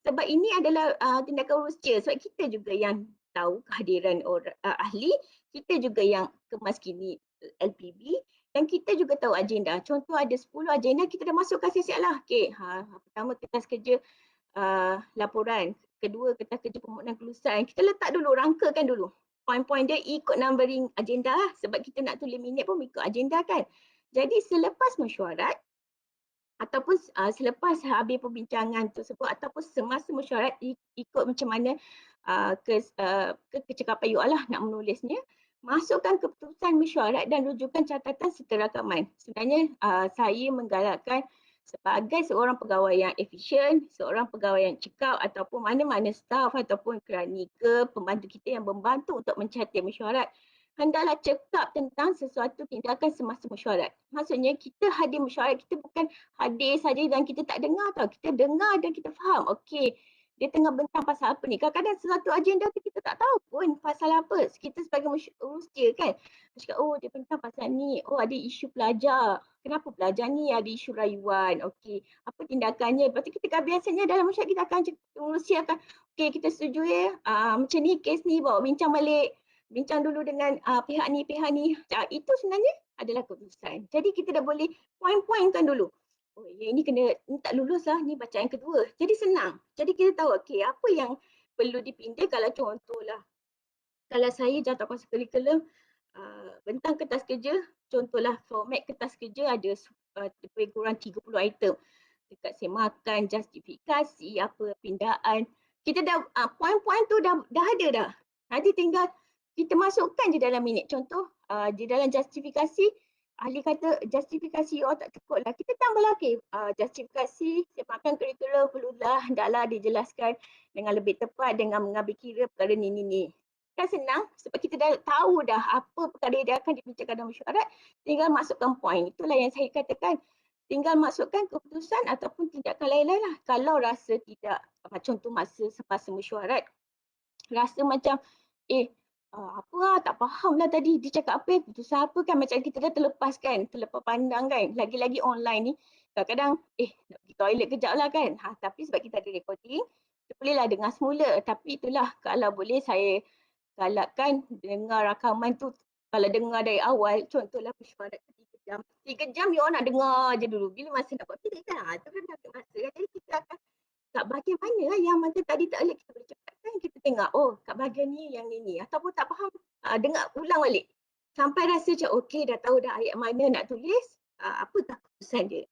Sebab ini adalah tindakan urusnya. Sebab kita juga yang tahu kehadiran ahli, kita juga yang kemas kini LPB dan kita juga tahu agenda. Contoh ada 10 agenda, kita dah masukkan siap-siap lah. Okey, pertama kertas kerja laporan. Kedua, kertas kerja permohonan kelulusan. Kita letak dulu, rangkakan dulu. Poin-poin dia ikut numbering agenda lah. Sebab kita nak tulis minit pun ikut agenda kan. Jadi selepas mesyuarat, ataupun selepas habis perbincangan tersebut, ataupun semasa mesyuarat, ikut macam mana kecekapan you lah nak menulisnya, masukkan keputusan mesyuarat dan rujukan catatan serta rakaman. Sebenarnya saya menggalakkan sebagai seorang pegawai yang efisien, seorang pegawai yang cekap ataupun mana-mana staf ataupun keraniker, pembantu kita yang membantu untuk mencatat mesyuarat, hendaklah cekap tentang sesuatu tindakan semasa mesyuarat. Maksudnya kita hadir mesyuarat, kita bukan hadir saja dan kita tak dengar tau. Kita dengar dan kita faham. Okey, dia tengah bentang pasal apa ni. Kadang-kadang sesuatu agenda tu kita tak tahu pun pasal apa. Kita sebagai urus dia kan. Cakap, dia bentang pasal ni. Oh, ada isu pelajar kenapa pelajar ni ada isu rayuan, okey, apa tindakannya. Lepas tu kita biasanya dalam masyarakat kita akan mengurusi akan, okey kita setuju macam ni kes ni, bawa bincang balik, bincang dulu dengan pihak ni. Itu sebenarnya adalah keputusan. Jadi kita dah boleh point-pointkan dulu. Oh, yang ini ni tak lulus lah, ni bacaan kedua. Jadi senang. Jadi kita tahu okey apa yang perlu dipindah. Kalau contohlah, kalau saya jawatan kuasa kurikulum, bentang kertas kerja, contohlah format kertas kerja ada lebih kurang 30 item. Dekat semakan, justifikasi, apa pindaan. Kita dah, poin-poin tu dah ada dah. Nanti tinggal kita masukkan je dalam minit. Contoh, di dalam justifikasi, ahli kata justifikasi tak cukup lah. Kita tambah lagi justifikasi semakan kurikulum perlulah hendaklah dijelaskan dengan lebih tepat dengan mengambil kira perkara ni. Kan senang sebab kita dah tahu dah apa perkara yang akan dibincangkan dalam mesyuarat, tinggal masukkan poin. Itulah yang saya katakan, tinggal masukkan keputusan ataupun tindakan lain-lain lah. Kalau rasa tidak, contoh semasa mesyuarat, rasa macam tak faham lah tadi dia cakap apa, keputusan apa kan, macam kita dah terlepas pandang kan. Lagi-lagi online ni, kadang-kadang nak pergi toilet kejap lah kan. Tapi sebab kita ada recording, kita bolehlah dengar semula. Tapi itulah, kalau boleh saya galakkan dengar rakaman tu, kalau dengar dari awal, contohlah mesyuarat 3 jam. 3 jam you all nak dengar je dulu. Bila masa nak buat pilih kan? Itu kan dah masa kan. Jadi kita akan kat bahagian mana lah yang masa tadi tak boleh kita boleh cepatkan. Kita tengok, kat bahagian ni yang ni. Ataupun tak faham, dengar ulang balik. Sampai rasa macam okey dah tahu dah ayat mana nak tulis, apakah keputusan dia.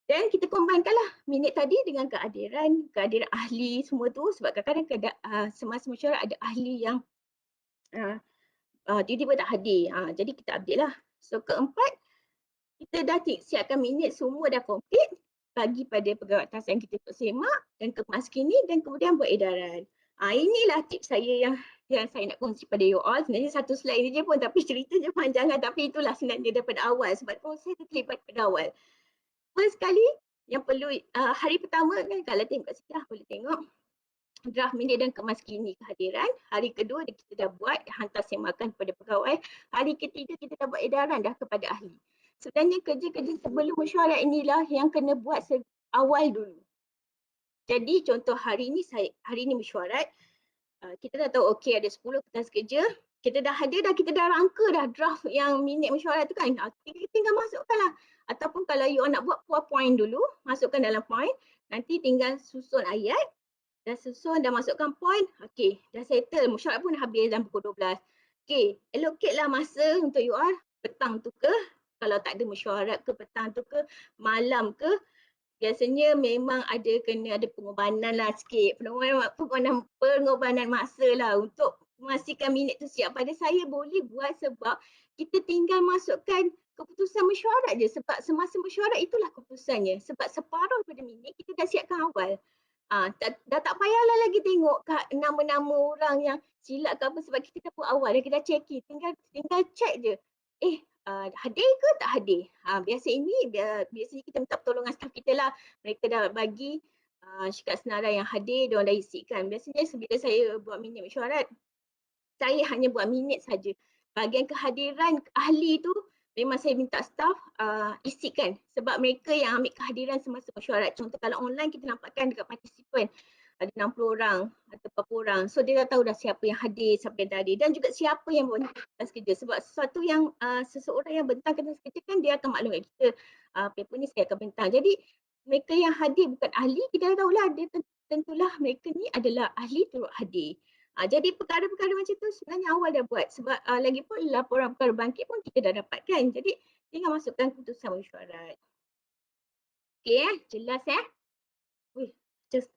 Dan kita combine lah minit tadi dengan kehadiran ahli semua tu, sebab kadang-kadang semasa mesyuarat ada ahli yang tiba-tiba tak hadir. Jadi kita update lah. So keempat, kita dah siapkan minit semua dah komplit, bagi pada pegawai atasan kita untuk semak dan kemas kini dan kemudian buat edaran. Inilah tips saya yang saya nak kongsi pada you all. Sebenarnya satu slide ni je pun, tapi cerita je panjang kan. Tapi itulah sebenarnya daripada awal, sebab proses dia terlibat pada awal. First kali yang perlu hari pertama kan, kalau tengok kat sini boleh tengok draft minit dan kemas kini kehadiran. Hari kedua kita dah buat, hantar semakan kepada pegawai. Hari ketiga kita dah buat edaran dah kepada ahli. Sebenarnya kerja-kerja sebelum mesyuarat inilah yang kena buat awal dulu. Jadi contoh hari ni mesyuarat, kita dah tahu okey ada 10 kertas kerja. Kita dah hadir dah, kita dah rangka dah draft yang minit mesyuarat tu kan. Kita tinggal masukkan lah. Ataupun kalau you nak buat point dulu, masukkan dalam point. Nanti tinggal susun ayat. Dah masukkan point. Okey, dah settle. Mesyuarat pun dah habis dalam pukul 12. Okey, allocate lah masa untuk you all. Petang tu ke, kalau tak ada mesyuarat ke, petang tu ke, malam ke. Biasanya memang kena ada pengorbanan lah sikit. Pengorbanan masa lah untuk memastikan minit tu siap. Pada saya boleh buat sebab kita tinggal masukkan keputusan mesyuarat je. Sebab semasa mesyuarat itulah keputusannya. Sebab separuh daripada minit kita dah siapkan awal. Dah tak payahlah lagi tengok nama-nama orang yang silap ke apa, sebab kita dah buat awal, kita dah check in. Tinggal check je. Hadir ke tak hadir? Biasanya kita minta pertolongan staf kita lah. Mereka dah bagi syikat senarai yang hadir, diorang dah isikan. Biasanya bila saya buat minit mesyuarat, saya hanya buat minit saja. Bahagian kehadiran ahli tu memang saya minta staf isikan, sebab mereka yang ambil kehadiran semasa mesyuarat. Contoh kalau online kita nampakkan dekat partisipan ada 60 orang atau 40 orang. So dia dah tahu dah siapa yang hadir, siapa yang tak hadir, dan juga siapa yang bawa kertas kerja. Sebab sesuatu yang seseorang yang bentang kertas kerja kan dia akan maklum kat kita, paper ni saya akan bentang. Jadi mereka yang hadir bukan ahli, kita dah tahulah dia tentulah mereka ni adalah ahli turut hadir. Jadi perkara-perkara macam tu sebenarnya awal dah buat, sebab lagipun laporan perkara bangkit pun kita dah dapatkan. Jadi tinggal masukkan keputusan mesyuarat. Okey jelas just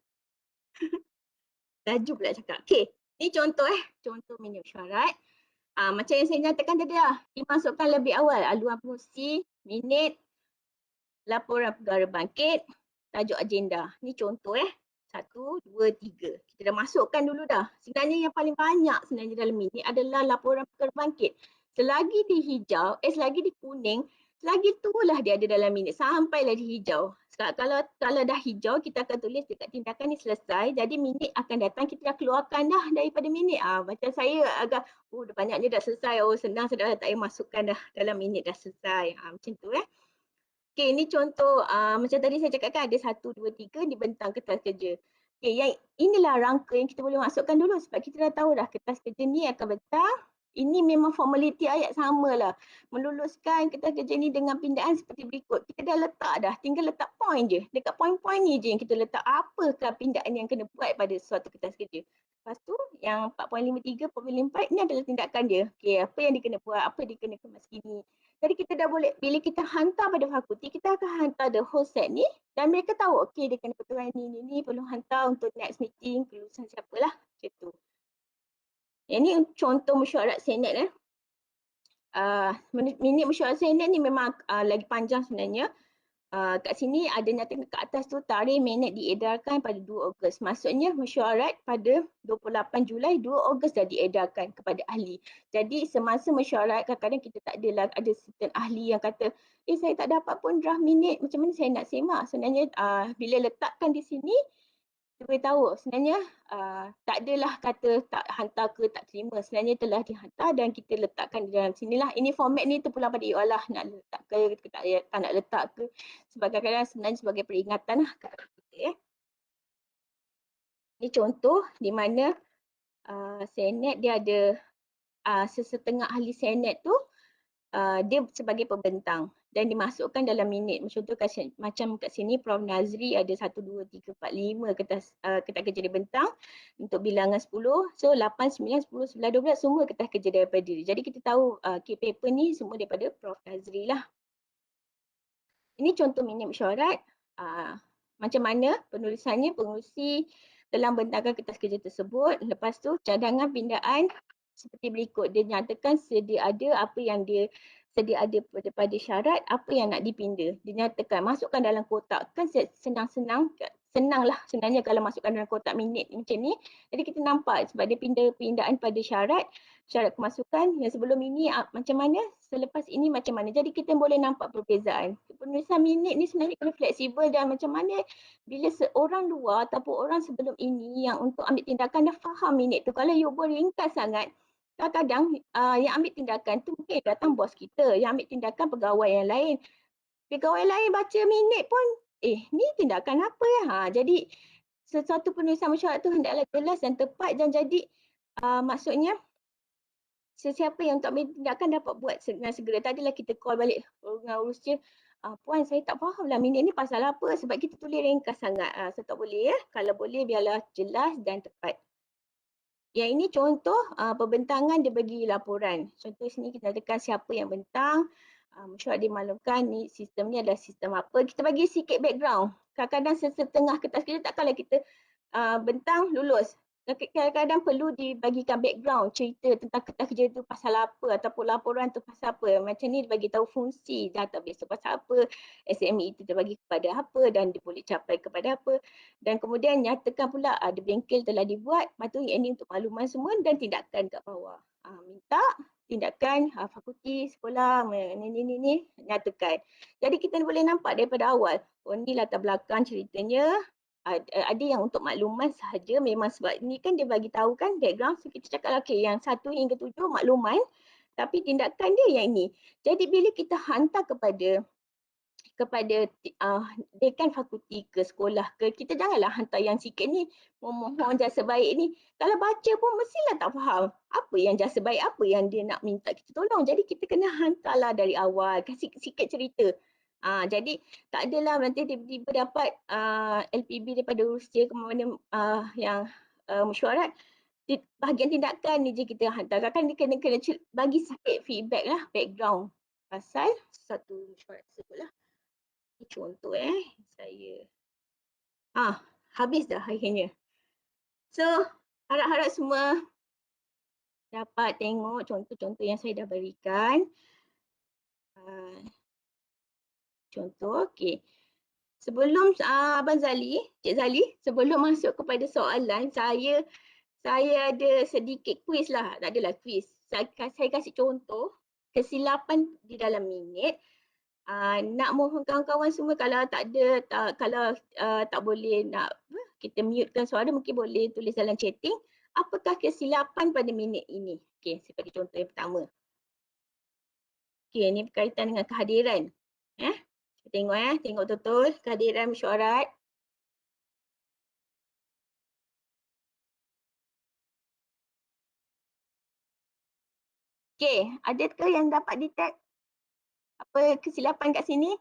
laju pula cakap. Okey, ni contoh contoh minit mesyuarat. Macam yang saya nyatakan tadi lah, dimasukkan lebih awal aluan pengurusi, minit, laporan perkara bangkit, tajuk agenda. Ni contoh 1, 2, 3. Kita dah masukkan dulu dah. Sebenarnya yang paling banyak sebenarnya dalam minit adalah laporan perkara bangkit. Selagi di hijau, selagi di kuning, selagi itulah dia ada dalam minit sampailah di hijau. Sekarang kalau dah hijau, kita akan tulis dekat tindakan ni selesai. Jadi minit akan datang, kita dah keluarkan dah daripada minit. Macam saya agak, dah banyaknya dah selesai. Senang, saya dah tak payah masukkan dah dalam minit dah selesai. Macam tu Okey, ini contoh macam tadi saya cakapkan ada 1, 2, 3 dibentang kertas kerja. Okey, yang inilah rangka yang kita boleh masukkan dulu sebab kita dah tahu dah kertas kerja ni akan bentang. Ini memang formaliti ayat samalah. Meluluskan kertas kerja ni dengan pindaan seperti berikut. Kita dah letak dah, tinggal letak point je. Dekat point-point ni je yang kita letak apakah pindaan yang kena buat pada suatu kertas kerja. Lepas tu yang 4.53, 4.4 ni adalah tindakan dia. Okey, apa yang dia kena buat, apa dia kena kemas gini. Jadi kita dah boleh, bila kita hantar pada fakulti, kita akan hantar the whole set ni dan mereka tahu, okey dia kena pertukaran ni, perlu hantar untuk next meeting, kelulusan siapalah, macam tu. Yang ni contoh mesyuarat Senate. Minit mesyuarat Senate ni memang lagi panjang sebenarnya. Kat sini ada nyatakan kat atas tu tarikh minit diedarkan pada 2 Ogos. Maksudnya mesyuarat pada 28 Julai, 2 Ogos dah diedarkan kepada ahli. Jadi semasa mesyuarat kadang-kadang kita tak adalah ada certain ahli yang kata, saya tak dapat pun draft minit, macam mana saya nak semak. Sebenarnya bila letakkan di sini, kita boleh tahu sebenarnya tak adalah kata tak hantar ke tak terima. Sebenarnya telah dihantar dan kita letakkan di dalam sinilah. Ini format ni terpulang pada you lah nak letak ke tak nak letak ke. Sebab kadang-kadang sebenarnya sebagai peringatan lah kat kita. Ini contoh di mana Senate dia ada sesetengah ahli Senate tu dia sebagai pembentang dan dimasukkan dalam minit. Contoh macam kat sini Prof Nazri ada 1, 2, 3, 4, 5 kertas kerja dibentang untuk bilangan 10. So 8, 9, 10, 11, 12 semua kertas kerja daripada dia. Jadi kita tahu key paper ni semua daripada Prof Nazri lah. Ini contoh minit mesyuarat. Macam mana penulisannya, pengurusi telah bentangkan kertas kerja tersebut. Lepas tu cadangan pindaan seperti berikut. Dia nyatakan sedia ada apa yang dia sedia ada pada syarat, apa yang nak dipinda. Dia nyatakan masukkan dalam kotak. Kan senanglah sebenarnya kalau masukkan dalam kotak minit macam ni. Jadi kita nampak sebab dia pindaan pada syarat kemasukan yang sebelum ini macam mana, selepas ini macam mana. Jadi kita boleh nampak perbezaan. Penulisan minit ni sebenarnya kena fleksibel dan macam mana bila seorang luar ataupun orang sebelum ini yang untuk ambil tindakan dah faham minit tu. Kalau you buat ringkas sangat, kadang-kadang yang ambil tindakan tu mungkin datang bos kita, yang ambil tindakan pegawai yang lain. Pegawai lain baca minit pun, ni tindakan apa ya? Jadi sesuatu penulisan mesyuarat tu hendaklah jelas dan tepat dan jadi maksudnya sesiapa yang untuk ambil tindakan dapat buat dengan segera. Tak adalah kita call balik dengan urus dia, puan saya tak faham lah minit ni pasal apa sebab kita tulis ringkas sangat. So tak boleh ya. Kalau boleh biarlah jelas dan tepat. Yang ini contoh pembentangan dia bagi laporan. Contoh sini kita tekan siapa yang bentang, mesyuarat dimaklumkan ni sistem ni adalah sistem apa. Kita bagi sikit background. Kadang-kadang setengah kertas kerja takkanlah kita bentang lulus. Kadang-kadang perlu dibagikan background, cerita tentang kertas kerja tu pasal apa ataupun laporan tu pasal apa. Macam ni dibagi tahu fungsi database tu pasal apa, SME itu terbagi kepada apa dan dia boleh capai kepada apa. Dan kemudian nyatakan pula ada bengkel telah dibuat, patutnya ini untuk makluman semua dan tindakan kat bawah. Minta tindakan fakulti, sekolah, ni nyatakan. Jadi kita boleh nampak daripada awal, ni latar belakang ceritanya. Ada yang untuk makluman sahaja, memang sebab ni kan dia bagi tahu kan background, so kita cakap okey yang 1 hingga 7 makluman tapi tindakan dia yang ini. Jadi bila kita hantar kepada dekan fakulti ke sekolah ke, kita janganlah hantar yang sikit ni, memohon jasa baik ni. Kalau baca pun mestilah tak faham apa yang jasa baik, apa yang dia nak minta kita tolong. Jadi kita kena hantarlah dari awal, kasih sikit cerita. Jadi tak adalah nanti tiba-tiba dapat LPB daripada Rusia ke mana yang mesyuarat, bahagian tindakan ni je kita hantar. Kan dia kena bagi sikit feedback lah, background pasal satu mesyuarat tersebut lah. Ini contoh saya. Habis dah akhirnya. So harap-harap semua dapat tengok contoh-contoh yang saya dah berikan. Contoh, okey. Sebelum Abang Zali, Cik Zali, sebelum masuk kepada soalan, saya ada sedikit quiz lah. Tak adalah quiz. Saya kasih contoh kesilapan di dalam minit. Nak mohon kawan-kawan semua kalau tak ada, kalau tak boleh nak kita mutekan suara, mungkin boleh tulis dalam chatting. Apakah kesilapan pada minit ini? Okey, saya bagi contoh yang pertama. Okey, ini berkaitan dengan kehadiran. Tengok tengok betul kehadiran mesyuarat. Okey, ada ke yang dapat detect apa kesilapan kat sini?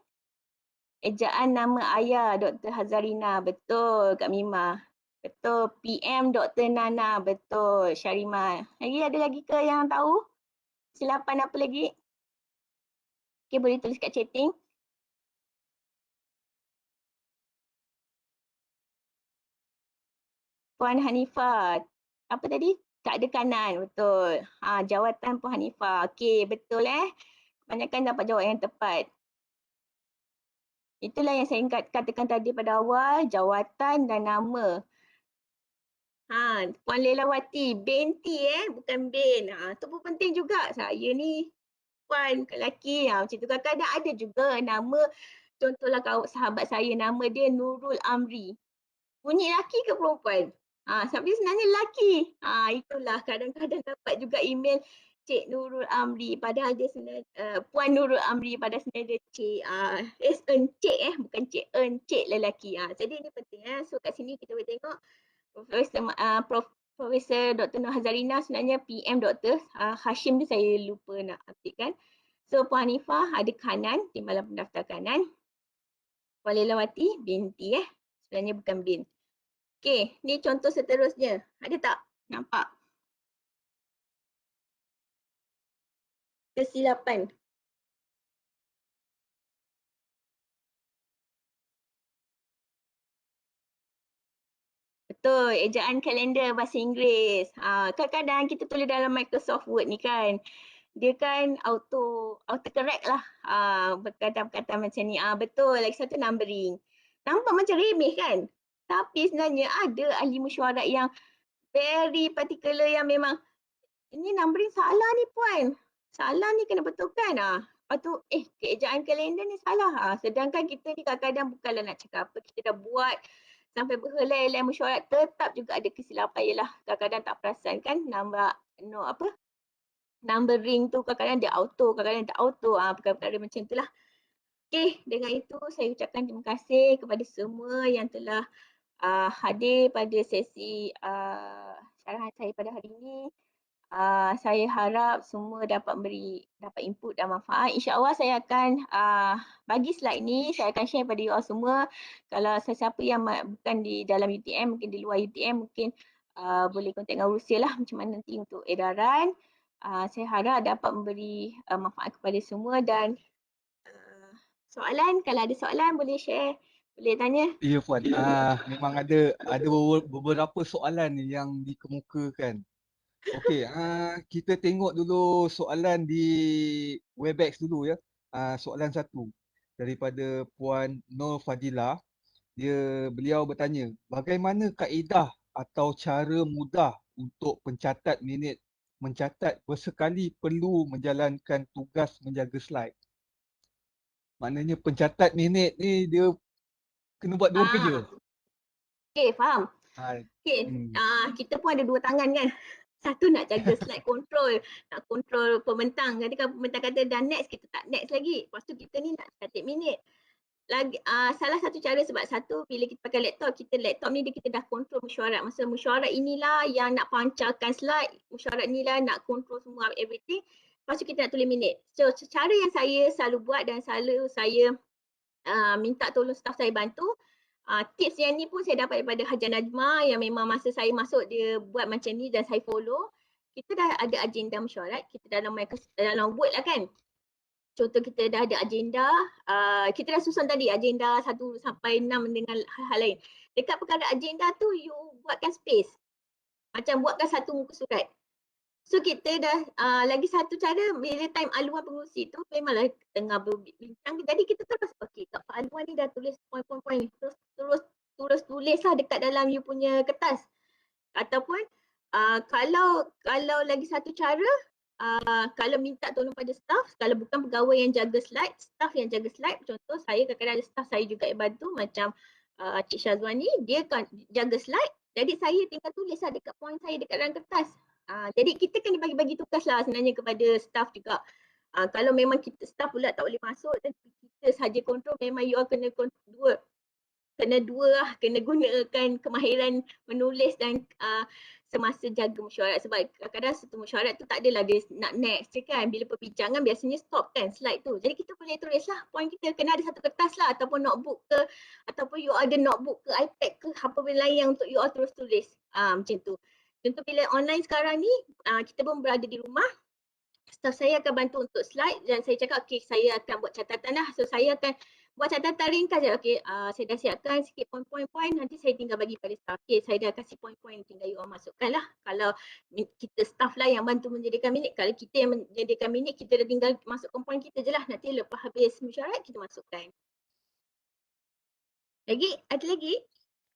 Ejaan nama ayah Dr. Hazarina, betul Kak Mima. Betul, PM Dr. Nana, betul Syarimah. Ada lagi ke yang tahu? Kesilapan apa lagi? Okey, boleh tulis kat chatting. Puan Hanifah, apa tadi? Tak ada kanan, betul. Jawatan Puan Hanifah. Okey, betul Kebanyakan dapat jawab yang tepat. Itulah yang saya katakan tadi pada awal, jawatan dan nama. Puan Lelawati, Binti bukan Bin. Tu pun penting juga. Saya ni puan lelaki. Macam tu kadang-kadang ada juga nama, contohlah sahabat saya nama dia Nurul Amri. Bunyi lelaki ke perempuan? Tapi sebenarnya lelaki. Itulah kadang-kadang dapat juga email Cik Nurul Amri padahal dia sebenarnya Puan Nurul Amri padahal sebenarnya dia Cik Encik bukan Cik Encik lelaki. Jadi ini penting So kat sini kita boleh tengok Profesor Dr. Nur Hazarina sebenarnya PM Dr. Hashim tu saya lupa nak update kan. So Puan Hanifah ada kanan, timbalan pendaftar kanan. Puan Lelawati binti sebenarnya bukan bin. Okey, ni contoh seterusnya. Ada tak? Nampak? Kesilapan. Betul, ejaan kalender bahasa Inggeris. Kadang-kadang kita tulis dalam Microsoft Word ni kan, dia kan auto correct lah perkataan-perkataan macam ni. Betul, lagi satu numbering. Nampak macam remeh kan? Tapi sebenarnya ada ahli mesyuarat yang very particular yang memang ini numbering salah ni puan. Salah ni kena betulkan. Lepas tu keejaan kalender ni salah. Sedangkan kita ni kadang-kadang bukanlah nak cakap apa. Kita dah buat sampai berhelai-helai mesyuarat tetap juga ada kesilapan. Yelah kadang-kadang tak perasan kan numbering tu kadang-kadang dia auto, kadang-kadang tak auto. Perkara-perkara macam itulah. Okey, dengan itu saya ucapkan terima kasih kepada semua yang telah hadir pada sesi syarahan saya pada hari ini. Saya harap semua dapat input dan manfaat. InsyaAllah saya akan bagi slide ni, saya akan share pada you all semua. Kalau sesiapa yang bukan di dalam UTM, mungkin di luar UTM, mungkin boleh kontak dengan Rusia lah macam mana nanti untuk edaran. Saya harap dapat memberi manfaat kepada semua dan soalan, kalau ada soalan boleh share, boleh tanya. Ya Puan, memang ada beberapa soalan yang dikemukakan. Okey, kita tengok dulu soalan di Webex dulu ya. Soalan satu daripada Puan Nur Fadilah. Beliau bertanya, bagaimana kaedah atau cara mudah untuk pencatat minit mencatat bersekali perlu menjalankan tugas menjaga slide? Maknanya pencatat minit ni dia kena buat dua kerja. Okey, faham. Ha, Okey, kita pun ada dua tangan kan. Satu nak jaga slide control, nak control pembentang. Nanti kalau pembentang kata dah next, kita tak next lagi. Lepas tu kita ni nak catat minit. Salah satu cara sebab satu bila kita pakai laptop ni kita dah control mesyuarat. Masa mesyuarat inilah yang nak pancarkan slide, mesyuarat inilah nak control semua everything. Lepas tu kita nak tulis minit. So cara yang saya selalu buat dan selalu saya minta tolong staff saya bantu. Tips yang ni pun saya dapat daripada Hajar Najma yang memang masa saya masuk dia buat macam ni dan saya follow. Kita dah ada agenda mesyuarat, kita dalam Word lah kan. Contoh kita dah ada agenda, kita dah susun tadi agenda 1 sampai 6 dengan hal-hal lain. Dekat perkara agenda tu you buatkan space. Macam buatkan satu muka surat. So kita dah lagi satu cara bila time aluan pengurusi tu memanglah tengah berbincang. Jadi kita terus kat aluan ni dah tulis poin-poin terus tulislah dekat dalam you punya kertas. Ataupun kalau lagi satu cara kalau minta tolong pada staff, kalau bukan pegawai yang jaga slide, staff yang jaga slide, contoh saya kadang-kadang ada staff saya juga yang bantu macam Cik Syazwani, dia kan jaga slide, jadi saya tinggal tulislah dekat poin saya dekat dalam kertas. Jadi kita kena bagi-bagi tugas lah sebenarnya kepada staff juga. Kalau memang kita staff pula tak boleh masuk dan kita saja kontrol, memang you all kena kena gunakan kemahiran menulis dan semasa jaga mesyuarat, sebab kadang-kadang satu mesyuarat tu tak adalah dia nak next je kan, bila perbincangan biasanya stop kan slide tu, jadi kita boleh tulis lah point kita, kena ada satu kertas lah ataupun notebook ke, ataupun you ada notebook ke, iPad ke, apa benda lain yang untuk you all terus tulis, macam tu. Contoh bila online sekarang ni, kita pun berada di rumah, staff saya akan bantu untuk slide dan saya cakap okay, saya akan buat catatan lah. So saya akan buat catatan ringkas je. Okay, saya dah siapkan sikit poin-poin, nanti saya tinggal bagi pada staff. Okay, saya dah kasih poin-poin, tinggal you all masukkan lah. Kalau kita staff lah yang bantu menjadikan minit, kalau kita yang menjadikan minit, kita dah tinggal masukkan poin kita je lah. Nanti lepas habis mesyuarat, kita masukkan. Ada lagi?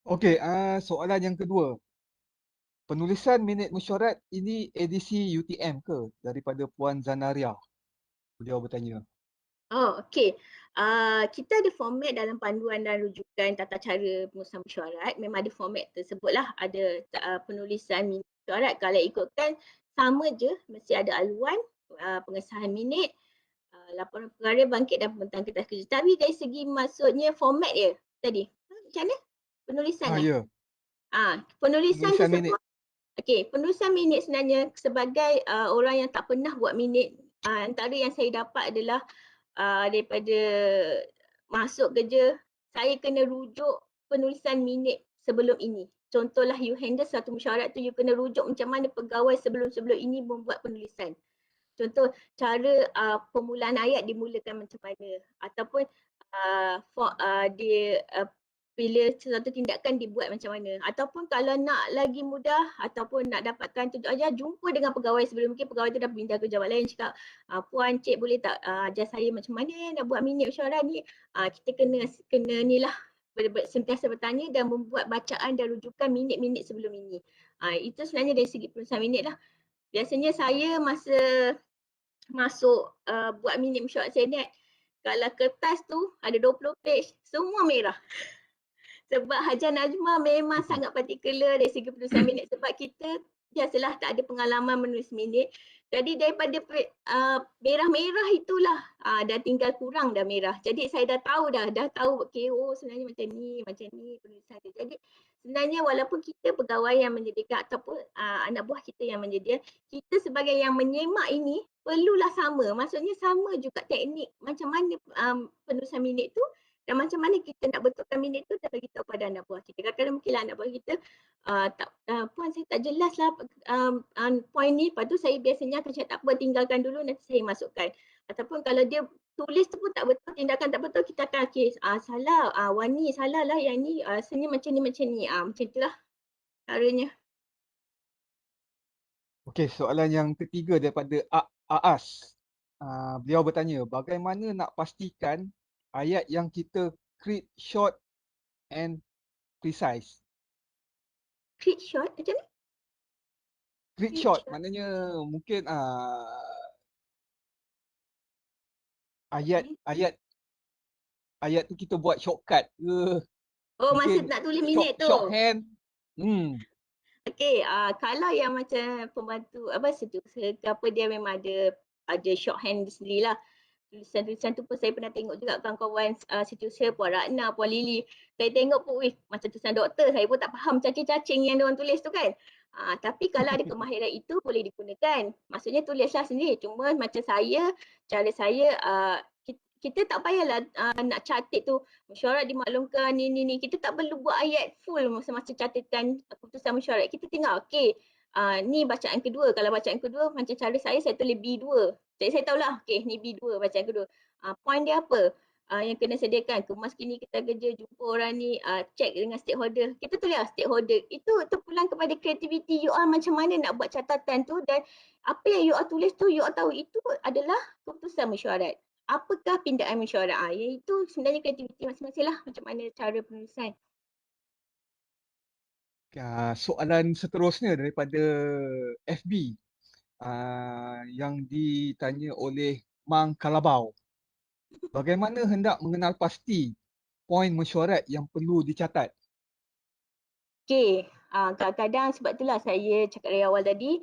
Okey, soalan yang kedua. Penulisan minit mesyuarat ini edisi UTM ke daripada Puan Zanaria? Beliau bertanya. Oh, okey. Kita ada format dalam panduan dan rujukan tata cara pengurusan mesyuarat. Memang ada format tersebut lah. Ada penulisan minit mesyuarat. Kalau ikutkan sama je, mesti ada aluan, pengesahan minit, laporan perkara, bangkit dan pembentang kertas kerja. Tapi dari segi maksudnya format dia tadi. Macam mana? Penulisan Ya. penulisan Penulisan tersebut. minit. Okey, penulisan minit sebenarnya sebagai orang yang tak pernah buat minit, antara yang saya dapat adalah daripada masuk kerja, saya kena rujuk penulisan minit sebelum ini. Contohlah you handle satu mesyuarat tu, you kena rujuk macam mana pegawai sebelum-sebelum ini membuat penulisan. Contoh cara permulaan ayat dimulakan macam mana, ataupun dia bila sesuatu tindakan dibuat macam mana, ataupun kalau nak lagi mudah ataupun nak dapatkan tunjuk ajar, jumpa dengan pegawai sebelum, mungkin pegawai tu dah pindah ke jawab lain, cakap puan cik boleh tak ajar saya macam mana nak buat minit mesyuarat ni. Kita kena ni lah, sentiasa bertanya dan membuat bacaan dan rujukan minit-minit sebelum ini. Itu sebenarnya dari segi penulisan minit lah. Biasanya saya masa masuk buat minit mesyuarat senet, kalau kertas tu ada 20 page, semua merah. Sebab Hajar Najma memang sangat particular dari segi penulisan minit, sebab kita biasalah tak ada pengalaman menulis minit. Jadi daripada merah-merah itulah dah tinggal kurang dah merah. Jadi saya dah tahu okay, sebenarnya macam ni penulisan dia. Jadi sebenarnya walaupun kita pegawai yang menyediakan ataupun anak buah kita yang menyediakan, kita sebagai yang menyemak ini perlulah sama. Maksudnya sama juga teknik macam mana penulisan minit tu dan macam mana kita nak betulkan minit tu dan bagi tahu pada anak buah kita. Kadang-kadang mungkinlah anak buah kita puan saya tak jelas lah poin ni, lepas tu saya biasanya akan cakap tak apa, tinggalkan dulu, nanti saya masukkan. Ataupun kalau dia tulis tu pun tak betul, tindakan tak betul, kita akan salah, Wani salah lah yang ni, sebenarnya macam ni, macam itulah caranya. Okey, soalan yang ketiga daripada Aas. Beliau bertanya, bagaimana nak pastikan ayat yang kita create short and precise? Create short macam ni? Create short maknanya mungkin ayat tu kita buat shortcut ke? Oh, masa Mungkin nak tulis minit tu. shorthand. Okey, kalau yang macam pembantu setiausaha ke apa, dia memang ada shorthand sendirilah. Tulisan-tulisan tu pun saya pernah tengok juga kawan-kawan setiausaha, Puan Ratna, Puan Lily. Saya tengok pun, macam tulisan doktor, saya pun tak faham cacing-cacing yang diorang tulis tu kan. Tapi kalau ada kemahiran itu boleh digunakan. Maksudnya tulislah sendiri. Cuma macam cara saya, kita tak payahlah nak catat tu mesyuarat dimaklumkan ni. Kita tak perlu buat ayat full masa catatan keputusan mesyuarat. Kita tinggal okey, ni bacaan kedua. Kalau bacaan kedua macam cara saya tulis B2. Jadi saya tahulah okey ni B2 bacaan kedua. Point dia apa? Yang kena sediakan, kemas kini kita kerja, jumpa orang ni, check dengan stakeholder. Kita tulis stakeholder. Itu terpulang kepada kreativiti you all macam mana nak buat catatan tu, dan apa yang you all tulis tu you all tahu itu adalah keputusan mesyuarat. Apakah pindaan mesyuarat? Iaitu sebenarnya kreativiti masing-masing lah macam mana cara penulisan. Soalan seterusnya daripada FB yang ditanya oleh Mang Kalabau. Bagaimana hendak mengenal pasti poin mesyuarat yang perlu dicatat? Okey, kadang-kadang sebab itulah saya cakap dari awal tadi,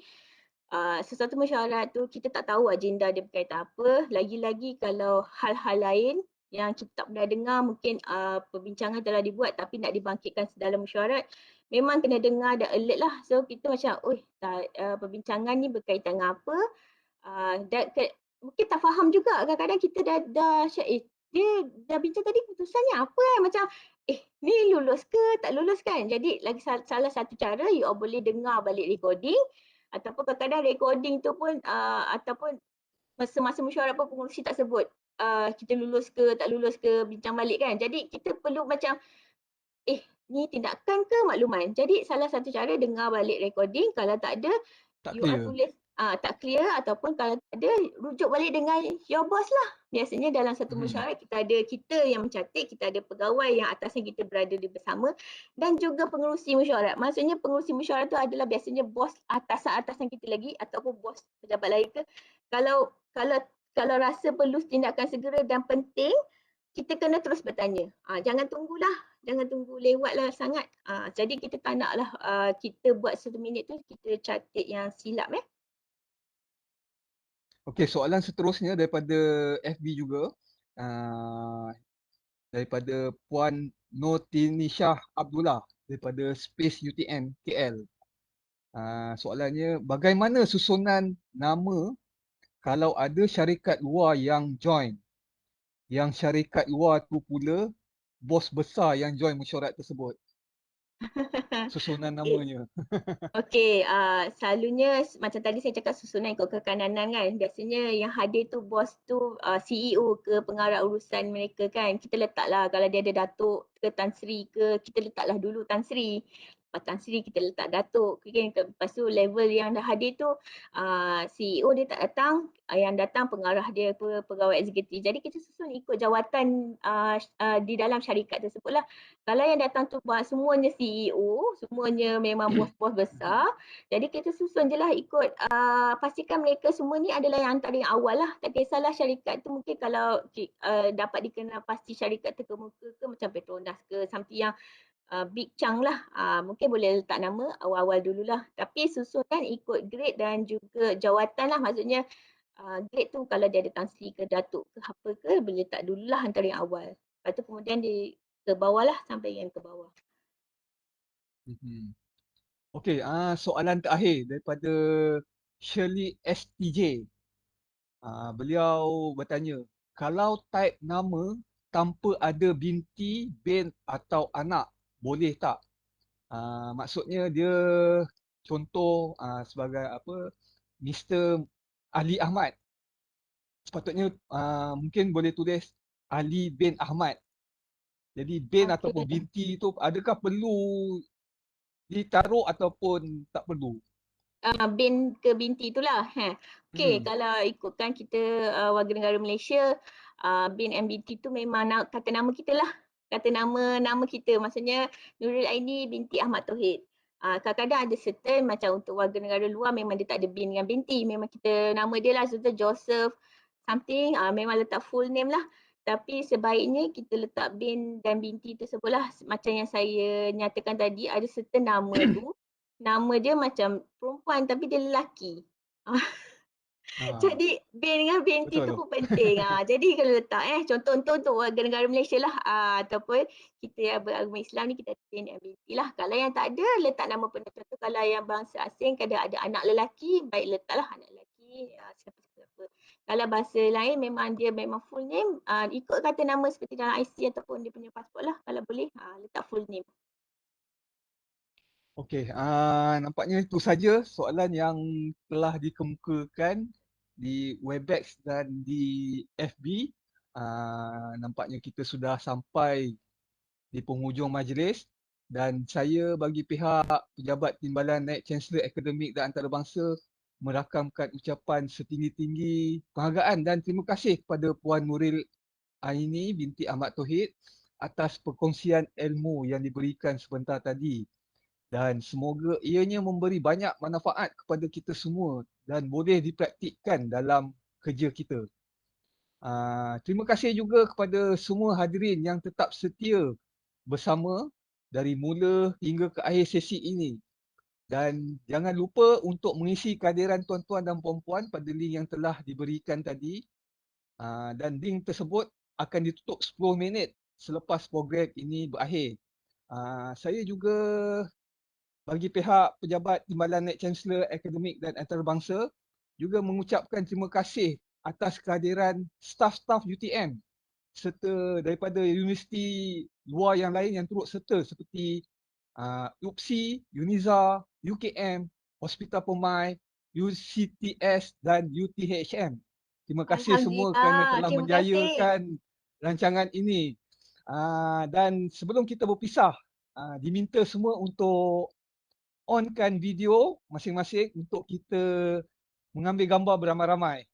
sesuatu mesyuarat tu kita tak tahu agenda dia berkaitan apa, lagi-lagi kalau hal-hal lain yang kita tak pernah dengar, mungkin perbincangan telah dibuat tapi nak dibangkitkan dalam mesyuarat, memang kena dengar dan alert lah. So kita macam, perbincangan ni berkaitan dengan apa, dan mungkin tak faham juga, kadang-kadang kita dah dia dah bincang tadi keputusannya apa macam ni lulus ke tak lulus kan. Jadi lagi salah satu cara you all boleh dengar balik recording, ataupun kadang-kadang recording tu pun ataupun masa-masa mesyuarat pun pengurusi tak sebut kita lulus ke tak lulus ke, bincang balik kan. Jadi kita perlu macam ni tindakan ke makluman. Jadi salah satu cara dengar balik recording, kalau tak ada Tak you all clear. tulis tak clear, ataupun kalau tak ada rujuk balik dengan your boss lah. Biasanya dalam satu mesyuarat kita yang mencatat, kita ada pegawai yang atasnya kita berada di bersama, dan juga pengerusi mesyuarat. Maksudnya pengerusi mesyuarat tu adalah biasanya bos atasan kita lagi, ataupun bos pejabat lain ke. Kalau rasa perlu tindakan segera dan penting, kita kena terus bertanya. Jangan tunggu lewatlah sangat. Jadi kita tak naklah kita buat 1 minit tu kita catat yang silap Okey, soalan seterusnya daripada FB juga. Daripada Puan Notinisha Abdullah daripada Space UTN KL. Soalannya, bagaimana susunan nama kalau ada syarikat luar yang join? Yang syarikat luar tu pula bos besar yang join mesyuarat tersebut. Susunan namanya. Okey, selalunya macam tadi saya cakap susunan ikut kekananan kan. Biasanya yang hadir tu bos tu CEO ke pengarah urusan mereka kan. Kita letaklah kalau dia ada datuk ke Tan Sri ke, kita letaklah dulu Tan Sri. Lepas Tan Sri kita letak datuk. Okay. Lepas tu level yang dah hadir tu CEO dia tak datang, yang datang pengarah dia, pegawai eksekutif. Jadi kita susun ikut jawatan di dalam syarikat tersebut lah. Kalau yang datang tu semuanya CEO, semuanya memang bos-bos besar, jadi kita susun je lah ikut, pastikan mereka semua ni adalah yang antara yang awal lah. Tak kisahlah syarikat tu, mungkin kalau dapat dikenal pasti syarikat terkemuka ke macam Petronas ke, something yang big chunk lah, mungkin boleh letak nama awal-awal dululah. Tapi susunan ikut grade dan juga jawatan lah, maksudnya grade tu kalau dia ada Tan Sri ke Datuk ke apa ke, boleh letak dululah antara yang awal. Lepas tu kemudian dia ke bawah lah, sampai yang ke bawah. Okey, soalan terakhir daripada Shirley STJ. Beliau bertanya, kalau type nama tanpa ada binti, bin atau anak, boleh tak? Maksudnya dia contoh sebagai apa, Mr. Ali Ahmad. Sepatutnya mungkin boleh tulis Ali bin Ahmad. Jadi bin ataupun binti tu adakah perlu ditaruh ataupun tak perlu? Bin ke binti itulah. Okey, kalau ikutkan kita warga negara Malaysia, bin and binti tu memang kata nama kita lah. Kata nama kita, maksudnya Nurul Aini binti Ahmad Tauhid. Kadang-kadang ada certain macam untuk warga negara luar memang dia tak ada bin dengan binti. Memang kita nama dia lah, contoh Joseph something, memang letak full name lah. Tapi sebaiknya kita letak bin dan binti tersebut lah. Macam yang saya nyatakan tadi, ada certain nama tu, nama dia macam perempuan tapi dia lelaki. Jadi bin dengan binti tu pun penting. Jadi kalau letak contoh untuk warga negara Malaysia lah, ataupun kita yang beragama Islam ni kita ada bin dan binti lah. Kalau yang tak ada, letak nama penuh. Contoh kalau yang bangsa asing kadang ada anak lelaki, baik letaklah anak lelaki siapa-siapa. Kalau bahasa lain memang dia memang full name, ikut kata nama seperti dalam IC ataupun dia punya pasport lah. Kalau boleh letak full name. Okey, nampaknya itu saja soalan yang telah dikemukakan di Webex dan di FB. Nampaknya kita sudah sampai di penghujung majlis dan saya bagi pihak Pejabat Timbalan Naib Chancellor Akademik dan Antarabangsa merakamkan ucapan setinggi-tinggi penghargaan dan terima kasih kepada Puan Nuril Aini binti Ahmad Tauhid atas perkongsian ilmu yang diberikan sebentar tadi. Dan semoga ianya memberi banyak manfaat kepada kita semua dan boleh dipraktikkan dalam kerja kita. Terima kasih juga kepada semua hadirin yang tetap setia bersama dari mula hingga ke akhir sesi ini. Dan jangan lupa untuk mengisi kehadiran tuan-tuan dan puan-puan pada link yang telah diberikan tadi. Dan link tersebut akan ditutup 10 minit selepas program ini berakhir. Saya juga bagi pihak pejabat Timbalan Naib Chancellor Akademik dan Antarabangsa juga mengucapkan terima kasih atas kehadiran staf-staf UTM serta daripada universiti luar yang lain yang turut serta seperti UPSI, UNIZA, UKM, Hospital Permai, UCTS dan UTHM. Terima kasih semua kerana Alhamdulillah, telah terima kasih. menjayakan rancangan ini. Dan sebelum kita berpisah, diminta semua untuk onkan video masing-masing untuk kita mengambil gambar beramai-ramai.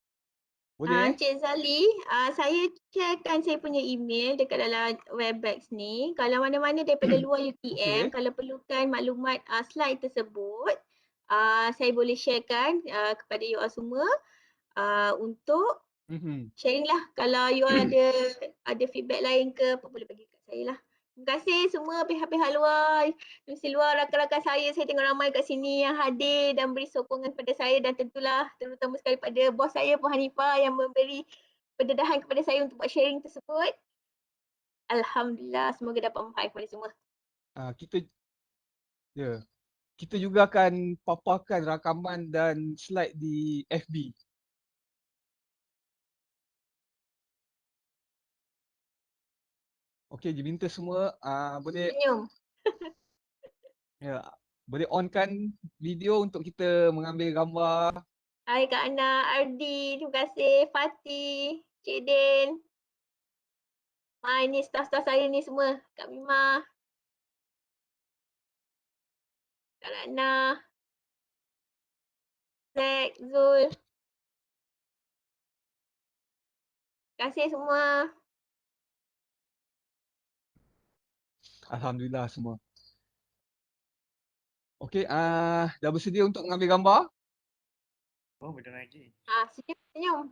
Boleh? Encik Zali, saya sharekan saya punya email dekat dalam Webex ni. Kalau mana-mana daripada luar UTM, Okey. kalau perlukan maklumat slide tersebut, saya boleh sharekan kepada you all semua untuk sharing lah. Kalau you all ada feedback lain ke apa, boleh bagi kat saya lah. Terima kasih semua pihak-pihak luar, universiti luar, rakan-rakan saya tengok ramai kat sini yang hadir dan beri sokongan kepada saya, dan tentulah terutama sekali pada bos saya Puan Hanifah yang memberi pendedahan kepada saya untuk buat sharing tersebut. Alhamdulillah, semoga dapat manfaat kepada semua. Kita juga akan paparkan rakaman dan slide di FB. Okey, diminta semua boleh Senyum. boleh onkan video untuk kita mengambil gambar. Hai Kak Ana, Ardi, terima kasih. Fatih, Cik Din. Ini staff-staff saya ni semua. Kak Mima. Kak Ratna. Zack, Zul. Terima kasih semua. Alhamdulillah semua. Okey, dah bersedia untuk mengambil gambar? Oh, belum lagi. Senyum.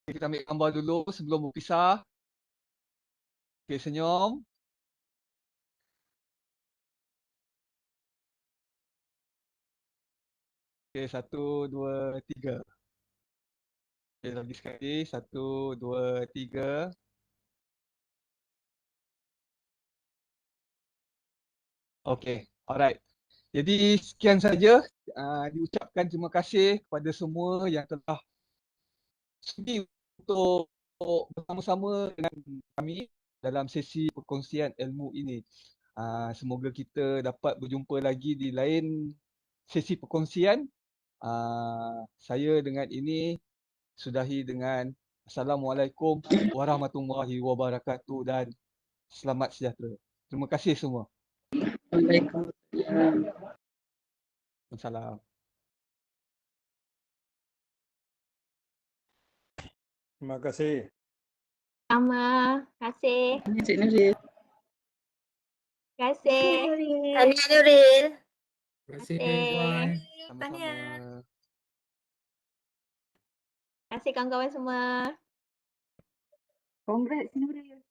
Kita ambil gambar dulu sebelum berpisah. Okey, senyum. Okey, 1, 2, 3. Okey, lagi sekali. 1, 2, 3. Okey, alright. Jadi sekian saja. Diucapkan terima kasih kepada semua yang telah sudi untuk bersama-sama dengan kami dalam sesi perkongsian ilmu ini. Semoga kita dapat berjumpa lagi di lain sesi perkongsian. Saya dengan ini sudahi dengan Assalamualaikum warahmatullahi wabarakatuh dan selamat sejahtera. Terima kasih semua. Waalaikumsalam. Waalaikumsalam. Terima kasih. Sama. Terima kasih. Cik Nuril. Terima kasih. Tahniah Nuril. Terima kasih. Sama-sama. Terima kasih kawan-kawan semua. Congrats Nuril.